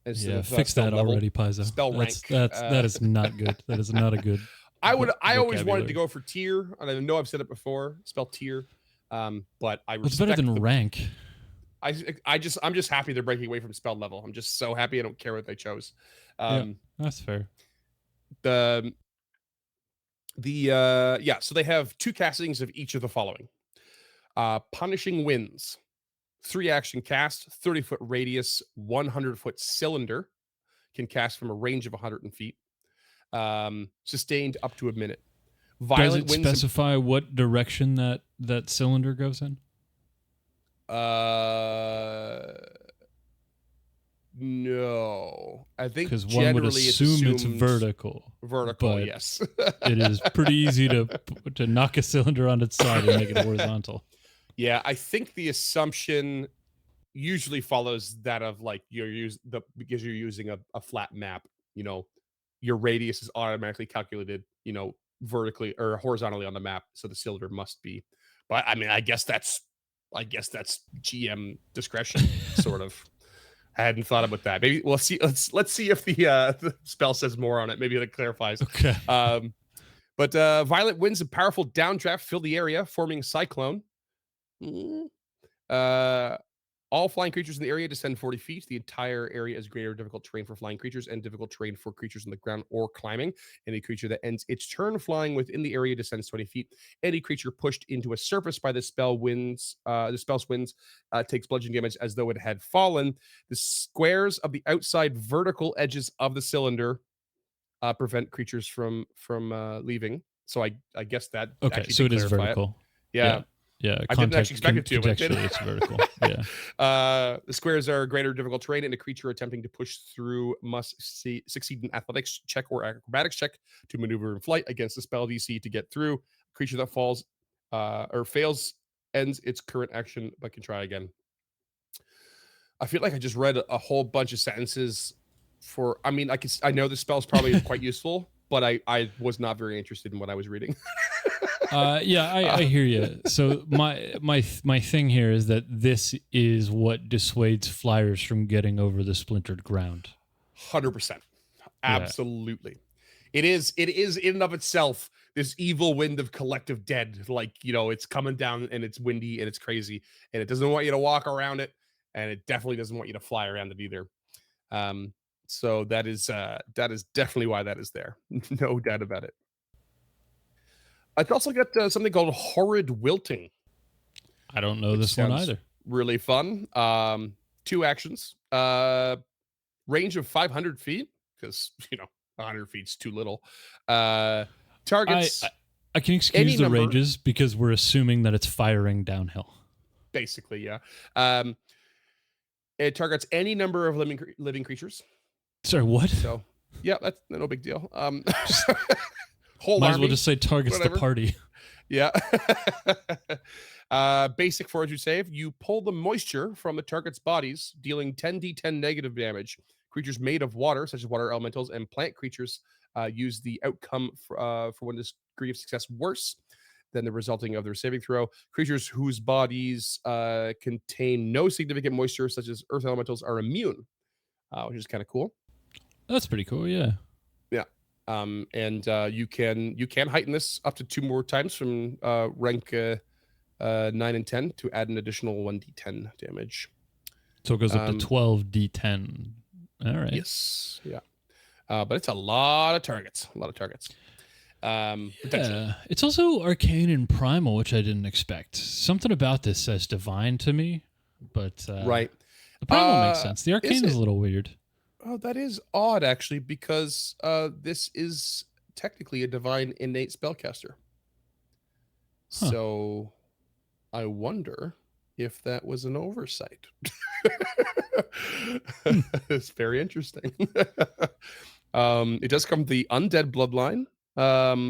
Yeah, fix that already, Paizo. Spell rank. That is not good. That is not a good I always wanted to go for tier, and I know I've said it before, spell tier. But I respect it's better than rank. I'm just happy they're breaking away from spell level. I'm just so happy. I don't care what they chose. Yeah, that's fair. So they have 2 castings of each of the following. Punishing Winds, 3 action cast, 30-foot radius, 100-foot cylinder, can cast from a range of 100 feet. Sustained up to a minute. Does it specify what direction that cylinder goes in? No, I think because one would assume it's vertical. Vertical, yes. It is pretty easy to knock a cylinder on its side and make it horizontal. Yeah, I think the assumption usually follows that of like because you're using a flat map. Your radius is automatically calculated. Vertically or horizontally on the map, so the cylinder must be. But I mean, I guess that's GM discretion, sort of. I hadn't thought about that. Maybe we'll see. Let's see if the spell says more on it. Maybe it clarifies. Okay. But violent winds and powerful downdraft fill the area, forming a cyclone. All flying creatures in the area descend 40 feet. The entire area is greater difficult terrain for flying creatures and difficult terrain for creatures on the ground or climbing. Any creature that ends its turn flying within the area descends 20 feet. Any creature pushed into a surface by the spell's winds takes bludgeoning damage as though it had fallen. The squares of the outside vertical edges of the cylinder prevent creatures from leaving. So I guess that okay. So it is vertical. Yeah. Yeah, I didn't actually expect it to, but it did. It's vertical. Yeah. The squares are greater difficult terrain, and a creature attempting to push through must succeed an athletics check or acrobatics check to maneuver in flight against the spell DC to get through. A creature that falls or fails ends its current action but can try again. I feel like I just read a whole bunch of sentences for. I mean, I know the spell's probably quite useful, but I was not very interested in what I was reading. I hear you. So my thing here is that this is what dissuades flyers from getting over the splintered ground. 100%. Absolutely. Yeah. It is in and of itself this evil wind of collective dead. Like, it's coming down and it's windy and it's crazy and it doesn't want you to walk around it, and it definitely doesn't want you to fly around it either. So that is definitely why that is there. No doubt about it. I've also got something called Horrid Wilting. I don't know this one either. Really fun. 2 actions. Range of 500 feet, because 100 feet's too little. Targets. I can excuse the ranges because we're assuming that it's firing downhill. Basically, yeah. It targets any number of living creatures. Sorry, what? So, yeah, that's no big deal. Whole Might as well just say targets the party. Yeah. Basic fortitude save. You pull the moisture from the target's bodies, dealing 10d10 negative damage. Creatures made of water, such as water elementals, and plant creatures use the outcome for one degree of success worse than the resulting of their saving throw. Creatures whose bodies contain no significant moisture, such as earth elementals, are immune, which is kind of cool. That's pretty cool, yeah. Yeah. And you can heighten this up to 2 more times from rank 9 and 10 to add an additional 1d10 damage. So it goes up to 12d10. All right. Yes. Yeah. But it's a lot of targets. Yeah. It's also arcane and primal, which I didn't expect. Something about this says divine to me, but right. The primal makes sense. The arcane is a little weird. Oh, that is odd, actually, because this is technically a divine innate spellcaster. Huh. So I wonder if that was an oversight. It's very interesting. It does come from the undead bloodline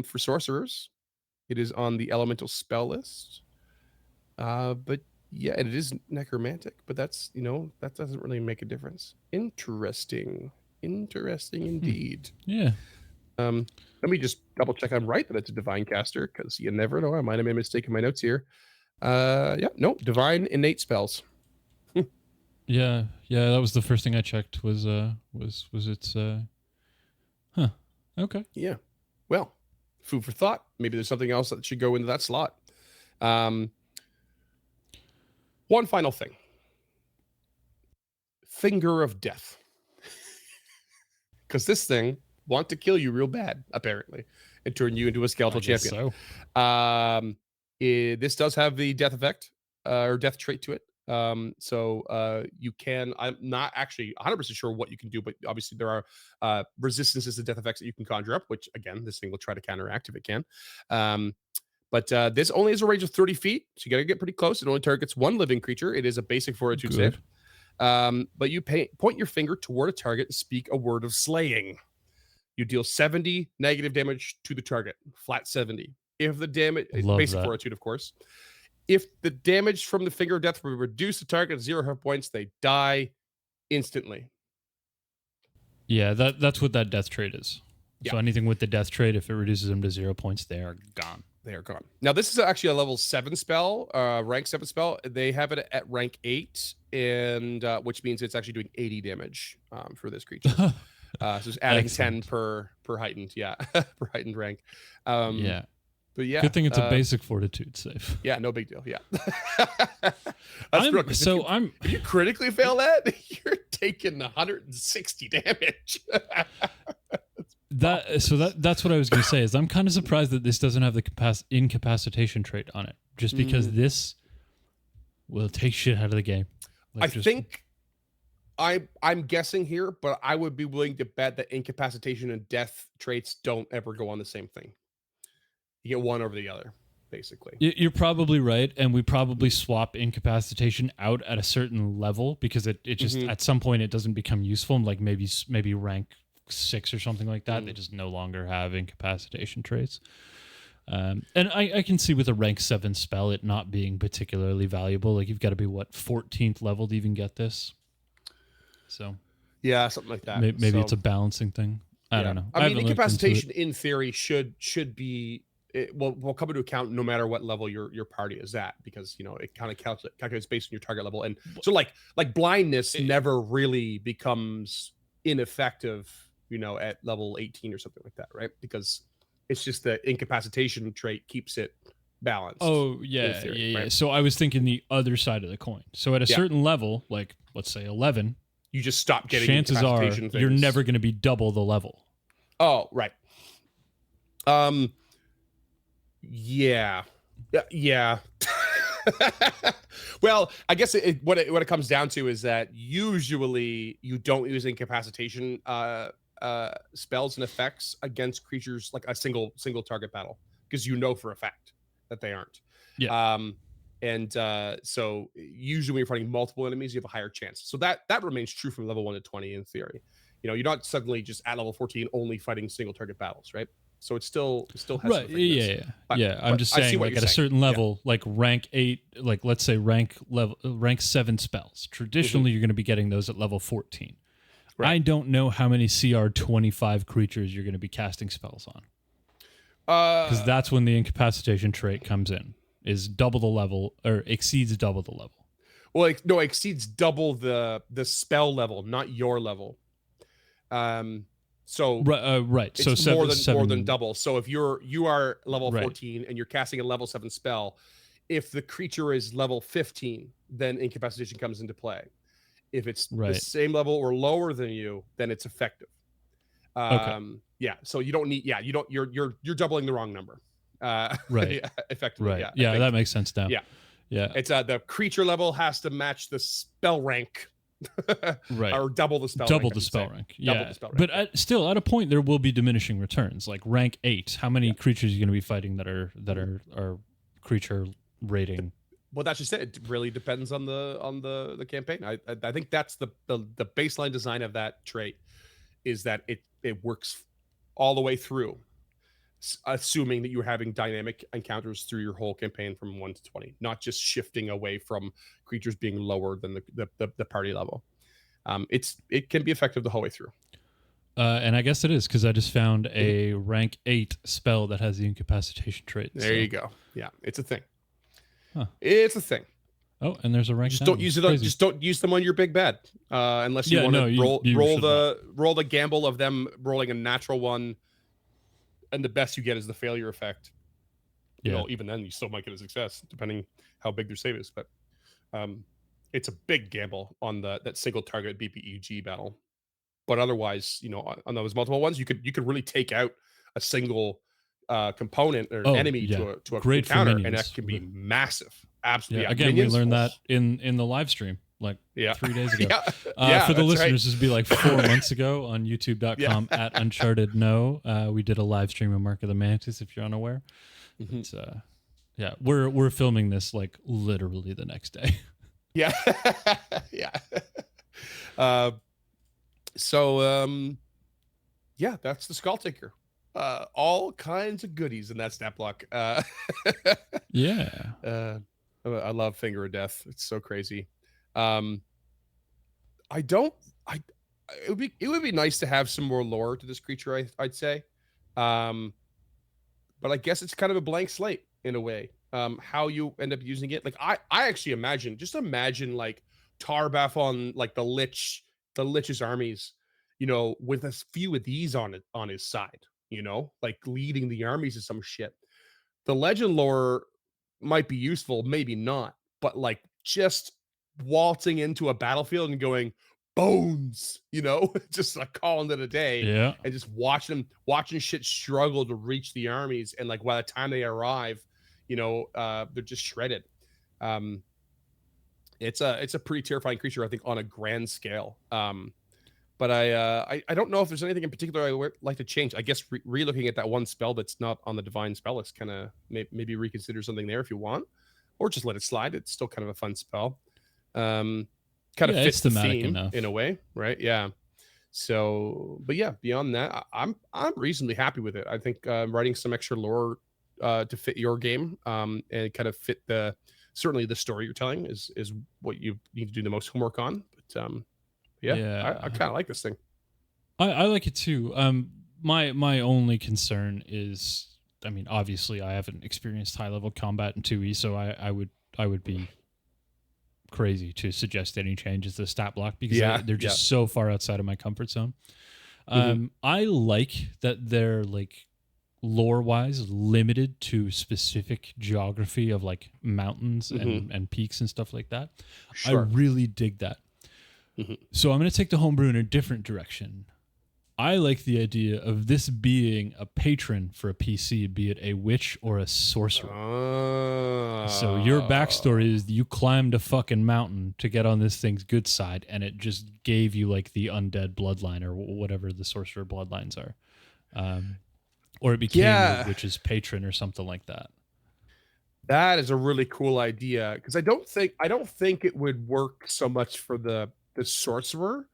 for sorcerers. It is on the elemental spell list. But yeah, and it is necromantic, but that's, that doesn't really make a difference. Interesting indeed. Yeah. Let me just double check I'm right that it's a divine caster, because you never know. I might have made a mistake in my notes here. Divine innate spells. Yeah, that was the first thing I checked was its okay. Yeah. Well, food for thought. Maybe there's something else that should go into that slot. One final thing. Finger of Death. Because this thing wants to kill you real bad, apparently. and turn you into a skeletal I guess champion. so. This does have the death effect or death trait to it. So you can, I'm not actually 100% sure what you can do, but obviously there are resistances to death effects that you can conjure up, which again, this thing will try to counteract if it can. But this only has a range of 30 feet, so you got to get pretty close. It only targets one living creature. It is a basic fortitude save. But you point your finger toward a target and speak a word of slaying. You deal 70 negative damage to the target, flat 70. If the damage, basic fortitude, of course. If the damage from the finger of death will reduce the target to 0 hit points, they die instantly. Yeah, that's what that death trait is. Yeah. So anything with the death trait, if it reduces them to 0 points, they are gone. They are gone. Now, this is actually a level 7 spell, rank 7 spell. They have it at rank 8, and which means it's actually doing 80 damage for this creature. So it's adding Excellent. 10 per heightened, per heightened rank. Yeah. But yeah. Good thing it's a basic fortitude save. Yeah, no big deal. Yeah. If you critically fail that, you're taking 160 damage. That's what I was going to say. Is I'm kind of surprised that this doesn't have the incapacitation trait on it, just because this will take shit out of the game. Like I think I'm guessing here, but I would be willing to bet that incapacitation and death traits don't ever go on the same thing. You get one over the other, basically. You're probably right, and we probably swap incapacitation out at a certain level because it just at some point it doesn't become useful. Like maybe rank 6 or something like that. They just no longer have incapacitation traits. And I can see with a rank 7 spell it not being particularly valuable. Like you've got to be 14th level to even get this. So yeah, something like that. Maybe it's a balancing thing. I don't know. I mean, incapacitation in theory should be. It will come into account no matter what level your party is at, because it kind of calculates based on your target level. And so like blindness never really becomes ineffective, at level 18 or something like that, right? Because it's just the incapacitation trait keeps it balanced. Oh yeah, theory, right? So I was thinking the other side of the coin. So at a certain level, like let's say 11, you just stop getting chances are you're never going to be double the level. Oh right. Yeah. Well, I guess what it comes down to is that usually you don't use incapacitation spells and effects against creatures like a single target battle, because for a fact that they aren't. Yeah. So usually when you're fighting multiple enemies, you have a higher chance. So that remains true from level 1 to 20 in theory. You're not suddenly just at level 14 only fighting single target battles, right? So it still has right. Yeah. I'm just saying, like at a certain level, like rank 8, like let's say rank 7 spells. Traditionally, you're going to be getting those at level 14. Right. I don't know how many CR 25 creatures you're going to be casting spells on, because that's when the incapacitation trait comes in. Is double the level or exceeds double the level. Well, no, it exceeds double the spell level, not your level. So right. It's so more than double. So if you are level 14 and you're casting a level 7 spell, if the creature is level 15, then incapacitation comes into play. If it's the same level or lower than you, then it's effective. Yeah. So you don't need. Yeah. You don't. You're doubling the wrong number. Right. Effectively. Right. Yeah. That makes sense now. Yeah. Yeah. It's the creature level has to match the spell rank. Right. Or double the spell rank. Double the spell rank. Yeah. But still, at a point, there will be diminishing returns. Like rank 8, how many creatures are you going to be fighting that are creature rating? Well, that's just it. It really depends on the campaign. I think that's the baseline design of that trait, is that it works all the way through, assuming that you're having dynamic encounters through your whole campaign from 1 to 20, not just shifting away from creatures being lower than the party level. It can be effective the whole way through. And I guess it is, because I just found a rank 8 spell that has the incapacitation trait. There you go. Yeah, it's a thing. Huh. It's a thing. Oh, and there's a rank. Just don't use it. Just don't use them on your big bad, unless you want to roll the gamble of them rolling a natural one, and the best you get is the failure effect. Even then you still might get a success depending how big their save is. But it's a big gamble on that single target BPEG battle. But otherwise, on those multiple ones, you could really take out a single component or Oh, enemy yeah. to a Great for encounter, and minions. that can be massive. Absolutely. Yeah. Yeah, Again, minions, we learned that oh, in the live stream like yeah. 3 days ago. Yeah, yeah, For the that's right. listeners, this would be like 4 months ago on youtube.com at Uncharted No. We did a live stream of Mark of the Mantis, if you're unaware. Mhm. It's, yeah, we're filming this like literally the next day. Yeah. Yeah. So yeah, that's the Skulltaker. All kinds of goodies in that stat block. Yeah. I love Finger of Death. It's so crazy. I don't. It would be nice to have some more lore to this creature. I'd say, but I guess it's kind of a blank slate in a way. How you end up using it, like I actually imagine like Tarbaf on like the Lich's armies, with a few of these on his side, like leading the armies of some shit. The legend lore might be useful, maybe not, but like just waltzing into a battlefield and going bones, just like calling it a day, Yeah. and just watching shit struggle to reach the armies, and like by the time they arrive, they're just shredded. It's a pretty terrifying creature, I think, on a grand scale. But I don't know if there's anything in particular I would like to change. I guess re-looking at that one spell that's not on the divine spell list, kind of maybe reconsider something there if you want, or just let it slide. It's still kind of a fun spell. Kind of fits the theme enough in a way, right? Yeah. So, but yeah, beyond that, I'm reasonably happy with it. I think writing some extra lore to fit your game, and kind of fit certainly the story you're telling is what you need to do the most homework on. But yeah. I kind of like this thing. I like it too. My only concern is, I mean, obviously I haven't experienced high level combat in 2E, so I would be crazy to suggest any changes to the stat block because they're just so far outside of my comfort zone. I like that they're like lore wise limited to specific geography of like mountains and peaks and stuff like that. Sure. I really dig that. So I'm going to take the homebrew in a different direction. I like the idea of this being a patron for a PC, be it a witch or a sorcerer. So your backstory is you climbed a fucking mountain to get on this thing's good side, and it just gave you like the undead bloodline or whatever the sorcerer bloodlines are. Or it became a witch's patron or something like that. That is a really cool idea, because I don't think it would work so much for the sorcerer,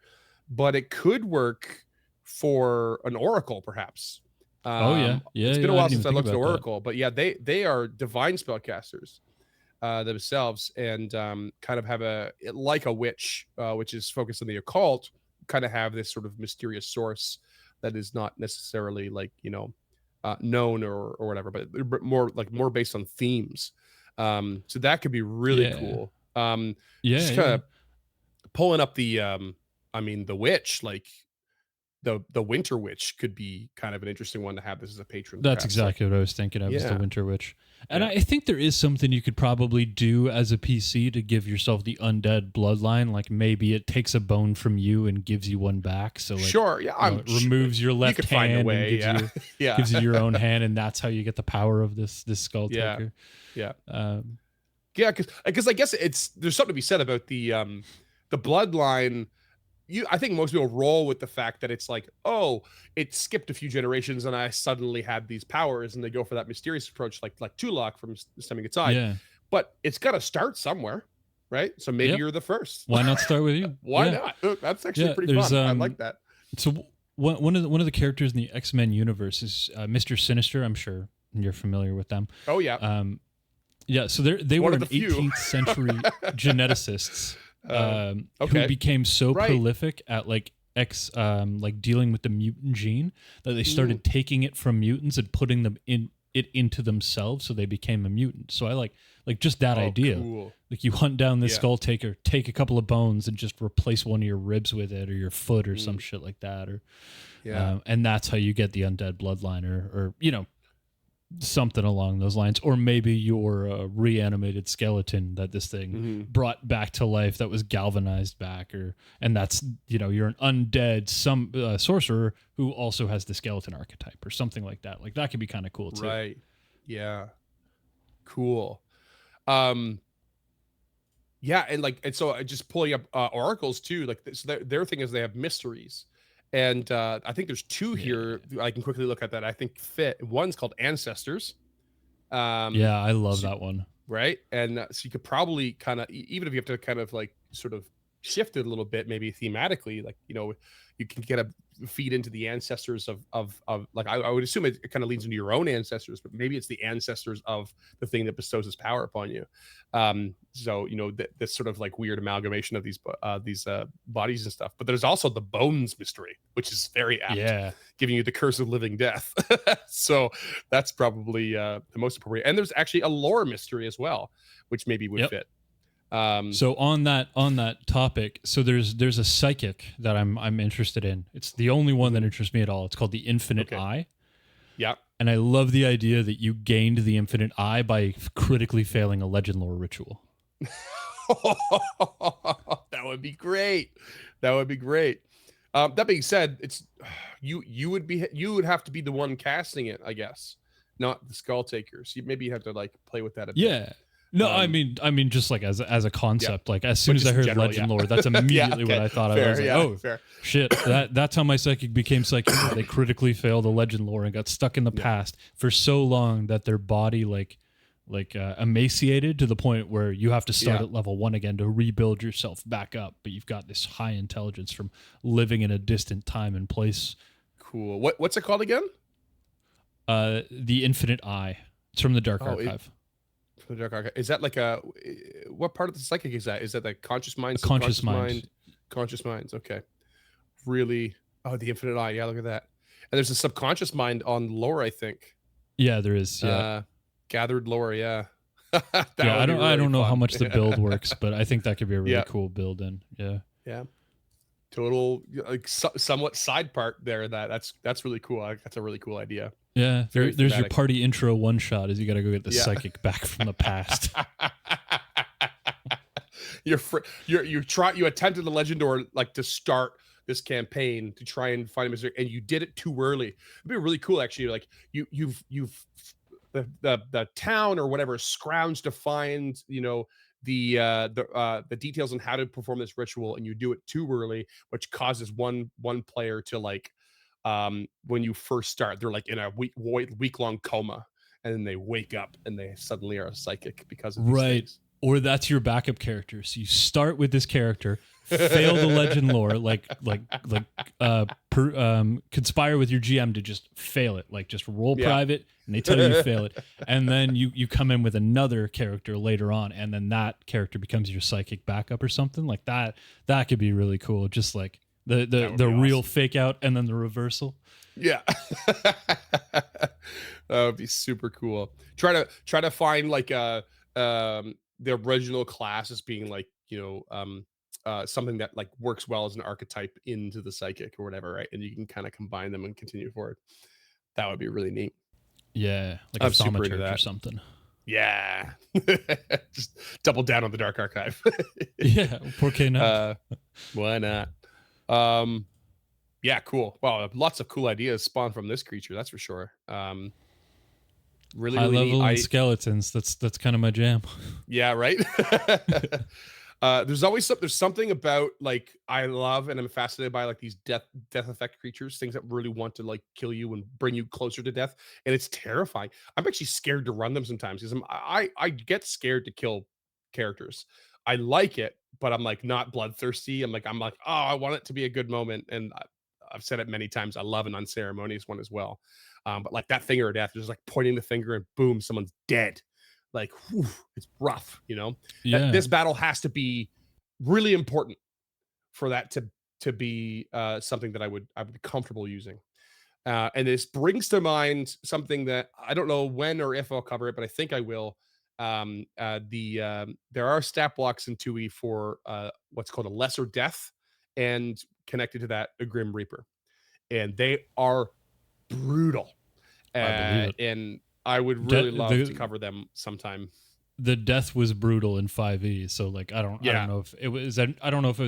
but it could work for an oracle, perhaps. It's been a while since I looked at oracle, but yeah, they are divine spellcasters themselves, and kind of have like a witch, which is focused on the occult, kind of have this sort of mysterious source that is not necessarily like known or whatever, but more based on themes. So that could be really cool. Just kind of pulling up the the witch, like the winter witch could be kind of an interesting one to have this as a patron. That's exactly what I was thinking of, is the winter witch. And I think there is something you could probably do as a PC to give yourself the undead bloodline. Like maybe it takes a bone from you and gives you one back. So like, it removes your left hand and gives you your own hand, and that's how you get the power of this Skulltaker. Because I guess there's something to be said about the bloodline. I think most people roll with the fact that it's like, oh, it skipped a few generations and I suddenly had these powers, and they go for that mysterious approach, like Tulok from Stemming Aside. Yeah. But it's got to start somewhere, right? So maybe you're the first. Why not start with you? Why not? That's actually pretty fun. I like that. So one of the characters in the X-Men universe is Mr. Sinister. I'm sure you're familiar with them. Oh yeah. So they were 18th century geneticists. Who became so prolific at like dealing with the mutant gene that they started taking it from mutants and putting them into themselves, so they became a mutant. So I like just that idea. Cool. Like you hunt down this Skulltaker, take a couple of bones and just replace one of your ribs with it, or your foot, or some shit like that, or and that's how you get the undead bloodline, or something along those lines, or maybe you're a reanimated skeleton that this thing brought back to life, that was galvanized back, and that's, you're an undead sorcerer who also has the skeleton archetype or something like that. Like that could be kind of cool too. Right. Yeah. Cool. Yeah, and so just pulling up oracles too. Like so their thing is they have mysteries, and I think there's two here. I can quickly look at that I think fit. One's called Ancestors. Yeah, I love that one. Right, and so you could probably kind of, even if you have to kind of like sort of shift it a little bit, maybe thematically, like you can get a feed into the ancestors of like I would assume it kind of leads into your own ancestors, but maybe it's the ancestors of the thing that bestows its power upon you. So this sort of like weird amalgamation of these bodies and stuff. But there's also the bones mystery, which is very apt, giving you the curse of living death. So that's probably the most appropriate. And there's actually a lore mystery as well, which maybe would fit. So on that topic, so there's a psychic that I'm interested in. It's the only one that interests me at all. It's called the Infinite Eye. Yeah. And I love the idea that you gained the Infinite Eye by critically failing a legend lore ritual. That would be great. That would be great. That being said, it's you would have to be the one casting it, I guess, not the Skulltaker. So maybe you have to like play with that a bit. Yeah. No, I mean, just like as a concept, like as soon as I heard legend lore, that's immediately what I thought of. I was like, oh, shit, that's how my psychic became psychic. They critically failed the legend lore and got stuck in the past for so long that their body like emaciated to the point where you have to start at level 1 again to rebuild yourself back up. But you've got this high intelligence from living in a distant time and place. Cool. What's it called again? The Infinite Eye. It's from the Dark Archive. The Dark Archive. Is that like what part of the psychic is that? Is that the conscious mind? Conscious mind. Conscious minds. Okay. Really? Oh, the Infinite Eye. Yeah, look at that. And there's a subconscious mind on lore, I think. Yeah, there is. Yeah. Gathered lore. Yeah. I don't know how much the build works, but I think that could be a really cool build in. Yeah. Yeah. Total like somewhat side part there. That's really cool. That's a really cool idea. Yeah, there's your party intro one shot. Is you got to go get the psychic back from the past. You attempted the legend or like to start this campaign to try and find a mystery, and you did it too early. It'd be really cool actually. Like you've the town or whatever scrounged to find the details on how to perform this ritual, and you do it too early, which causes one player to like. When you first start, they're like in a week-long coma, and then they wake up and they suddenly are a psychic because of these things. Or that's your backup character. So you start with this character, fail the legend lore, conspire with your GM to just fail it, like just roll private, and they tell you fail it, and then you come in with another character later on, and then that character becomes your psychic backup or something like that. That could be really cool. Just like the real fake out and then the reversal. Yeah. That would be super cool. Try to find like the original class as being like something that like works well as an archetype into the psychic or whatever, right? And you can kind of combine them and continue forward. That would be really neat. Yeah, like a thaumaturge or something. Yeah. Just double down on the Dark Archive. Yeah, por qué no? Why not? Yeah, cool. Wow, lots of cool ideas spawned from this creature, that's for sure. Really high level neat. Skeletons. That's kind of my jam. Yeah, right. There's something about like I love and I'm fascinated by like these death effect creatures, things that really want to like kill you and bring you closer to death, and it's terrifying. I'm actually scared to run them sometimes because I get scared to kill characters. I like it, but I'm like not bloodthirsty. I'm like, oh, I want it to be a good moment, and I've said it many times. I love an unceremonious one as well. But like that finger of death, just like pointing the finger and boom, someone's dead. Like, whew, it's rough, Yeah. This battle has to be really important for that to be something that I would be comfortable using. And this brings to mind something that I don't know when or if I'll cover it, but I think I will. There are stat blocks in 2e for what's called a lesser death, and connected to that, a Grim Reaper, and they are brutal. I believe it. And I would really love to cover them sometime. The death was brutal in 5e, so like I don't know if it was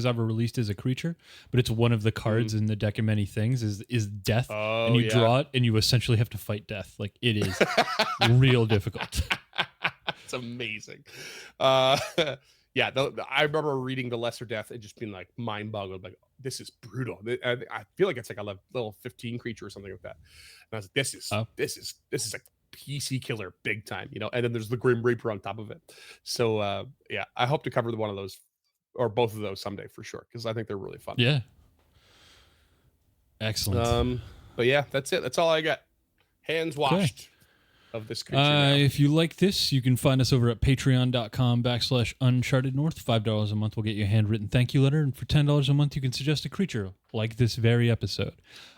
ever released as a creature, but it's one of the cards in the deck of many things is death, and you draw it and you essentially have to fight death. Like it is real difficult. It's amazing. Yeah, I remember reading the Lesser Death and just being like mind boggled, like this is brutal. I feel like it's like a level 15 creature or something like that. And I was like, this is like PC killer big time, you know. And then there's the Grim Reaper on top of it. So yeah, I hope to cover one of those or both of those someday for sure, because I think they're really fun. Yeah, excellent. But yeah, that's it. That's all I got. Hands washed of this creature. If you like this, you can find us over at patreon.com/unchartednorth. $5 a month will get you a handwritten thank you letter, and for $10 a month you can suggest a creature like this very episode.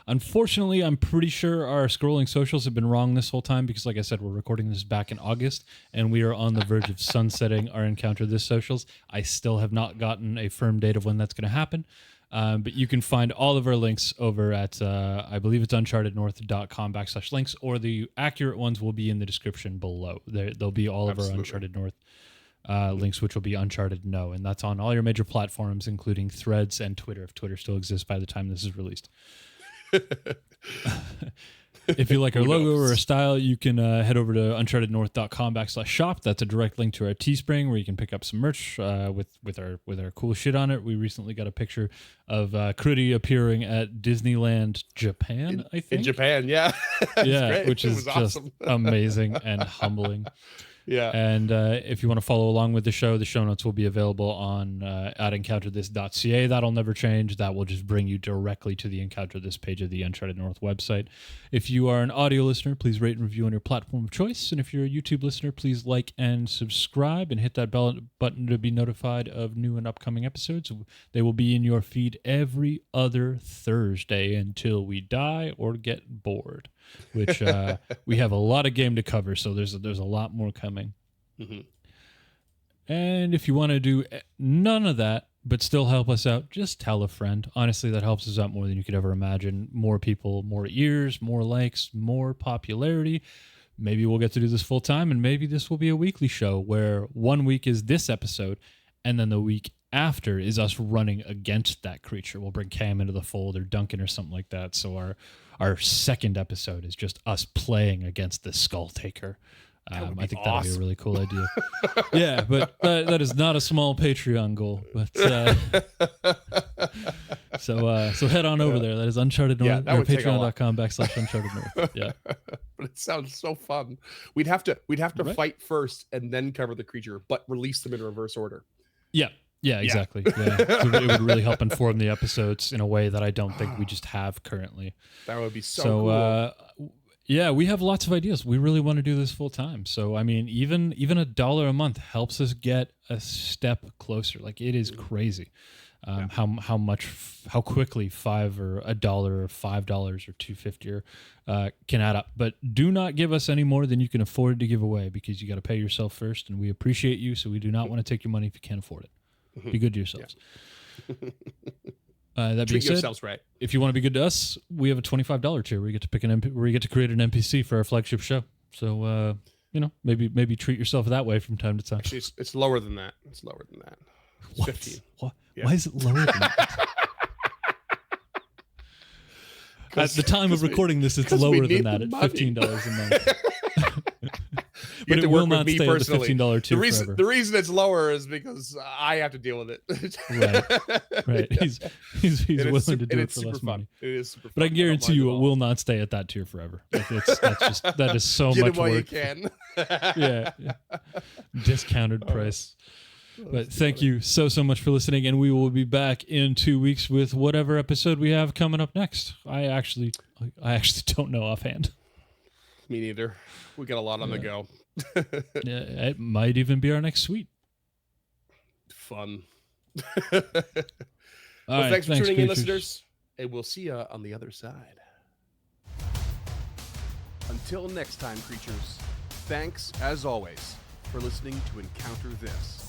Unfortunately, I'm pretty sure our scrolling socials have been wrong this whole time because, like I said, we're recording this back in August and we are on the verge of sunsetting our Encounter This socials. I still have not gotten a firm date of when that's going to happen. But you can find all of our links over at, I believe it's unchartednorth.com/links, or the accurate ones will be in the description below. There'll be all of our Uncharted North links, which will be Uncharted No, and that's on all your major platforms, including Threads and Twitter, if Twitter still exists by the time this is released. If you like our logo or our style, you can head over to unchartednorth.com/shop. That's a direct link to our Teespring where you can pick up some merch with our cool shit on it. We recently got a picture of Critty appearing at Disneyland Japan, I think. In Japan, yeah. Yeah, which is just awesome. amazing and humbling. Yeah. And if you want to follow along with the show notes will be available on at encounterthis.ca. That'll never change. That will just bring you directly to the Encounter This page of the Uncharted North website. If you are an audio listener, please rate and review on your platform of choice. And if you're a YouTube listener, please like and subscribe and hit that bell button to be notified of new and upcoming episodes. They will be in your feed every other Thursday until we die or get bored, which we have a lot of game to cover, so there's a lot more coming. Mm-hmm. And if you want to do none of that but still help us out, just tell a friend. Honestly, that helps us out more than you could ever imagine. More people, more ears, more likes, more popularity. Maybe we'll get to do this full time, and maybe this will be a weekly show where 1 week is this episode and then the week after is us running against that creature. We'll bring Cam into the fold or Duncan or something like that. So our second episode is just us playing against the Skulltaker. I think that would be a really cool idea. Yeah, but that is not a small Patreon goal. But so head on over there. That is Uncharted North. Yeah, Patreon.com/Uncharted North. Yeah. But it sounds so fun. We'd have to fight first and then cover the creature, but release them in reverse order. Yeah. Yeah, exactly. Yeah. So it would really help inform the episodes in a way that I don't think we just have currently. That would be so cool. Yeah, we have lots of ideas. We really want to do this full time. So, I mean, even $1 a month helps us get a step closer. Like, it is crazy how quickly $5 or $1 or $5 or $2.50 can add up. But do not give us any more than you can afford to give away, because you got to pay yourself first, and we appreciate you. So we do not want to take your money if you can't afford it. Be good to yourselves. Yeah. That being said, right. If you want to be good to us, we have a $25 tier where you get to pick where you get to create an NPC for our flagship show. So maybe treat yourself that way from time to time. Actually, it's lower than that. It's lower than that. It's what? 15. What? Yeah. Why is it lower than that? At the time of recording this, it's lower than that at $15 a month. But it will not stay at the $15 tier forever. The reason it's lower is because I have to deal with it. Right. He's willing to do it for less money. It is super fun. But I guarantee you it will not stay at that tier forever. Like that is so Get much it while work. you can. Yeah. Discounted price. But thank you so much for listening, and we will be back in 2 weeks with whatever episode we have coming up next. I actually don't know offhand. Me neither. We got a lot on the go. Yeah, it might even be our next suite. Fun. Well, thanks for tuning creatures. in, listeners, and we'll see you on the other side. Until next time, creatures, thanks, as always, for listening to Encounter This.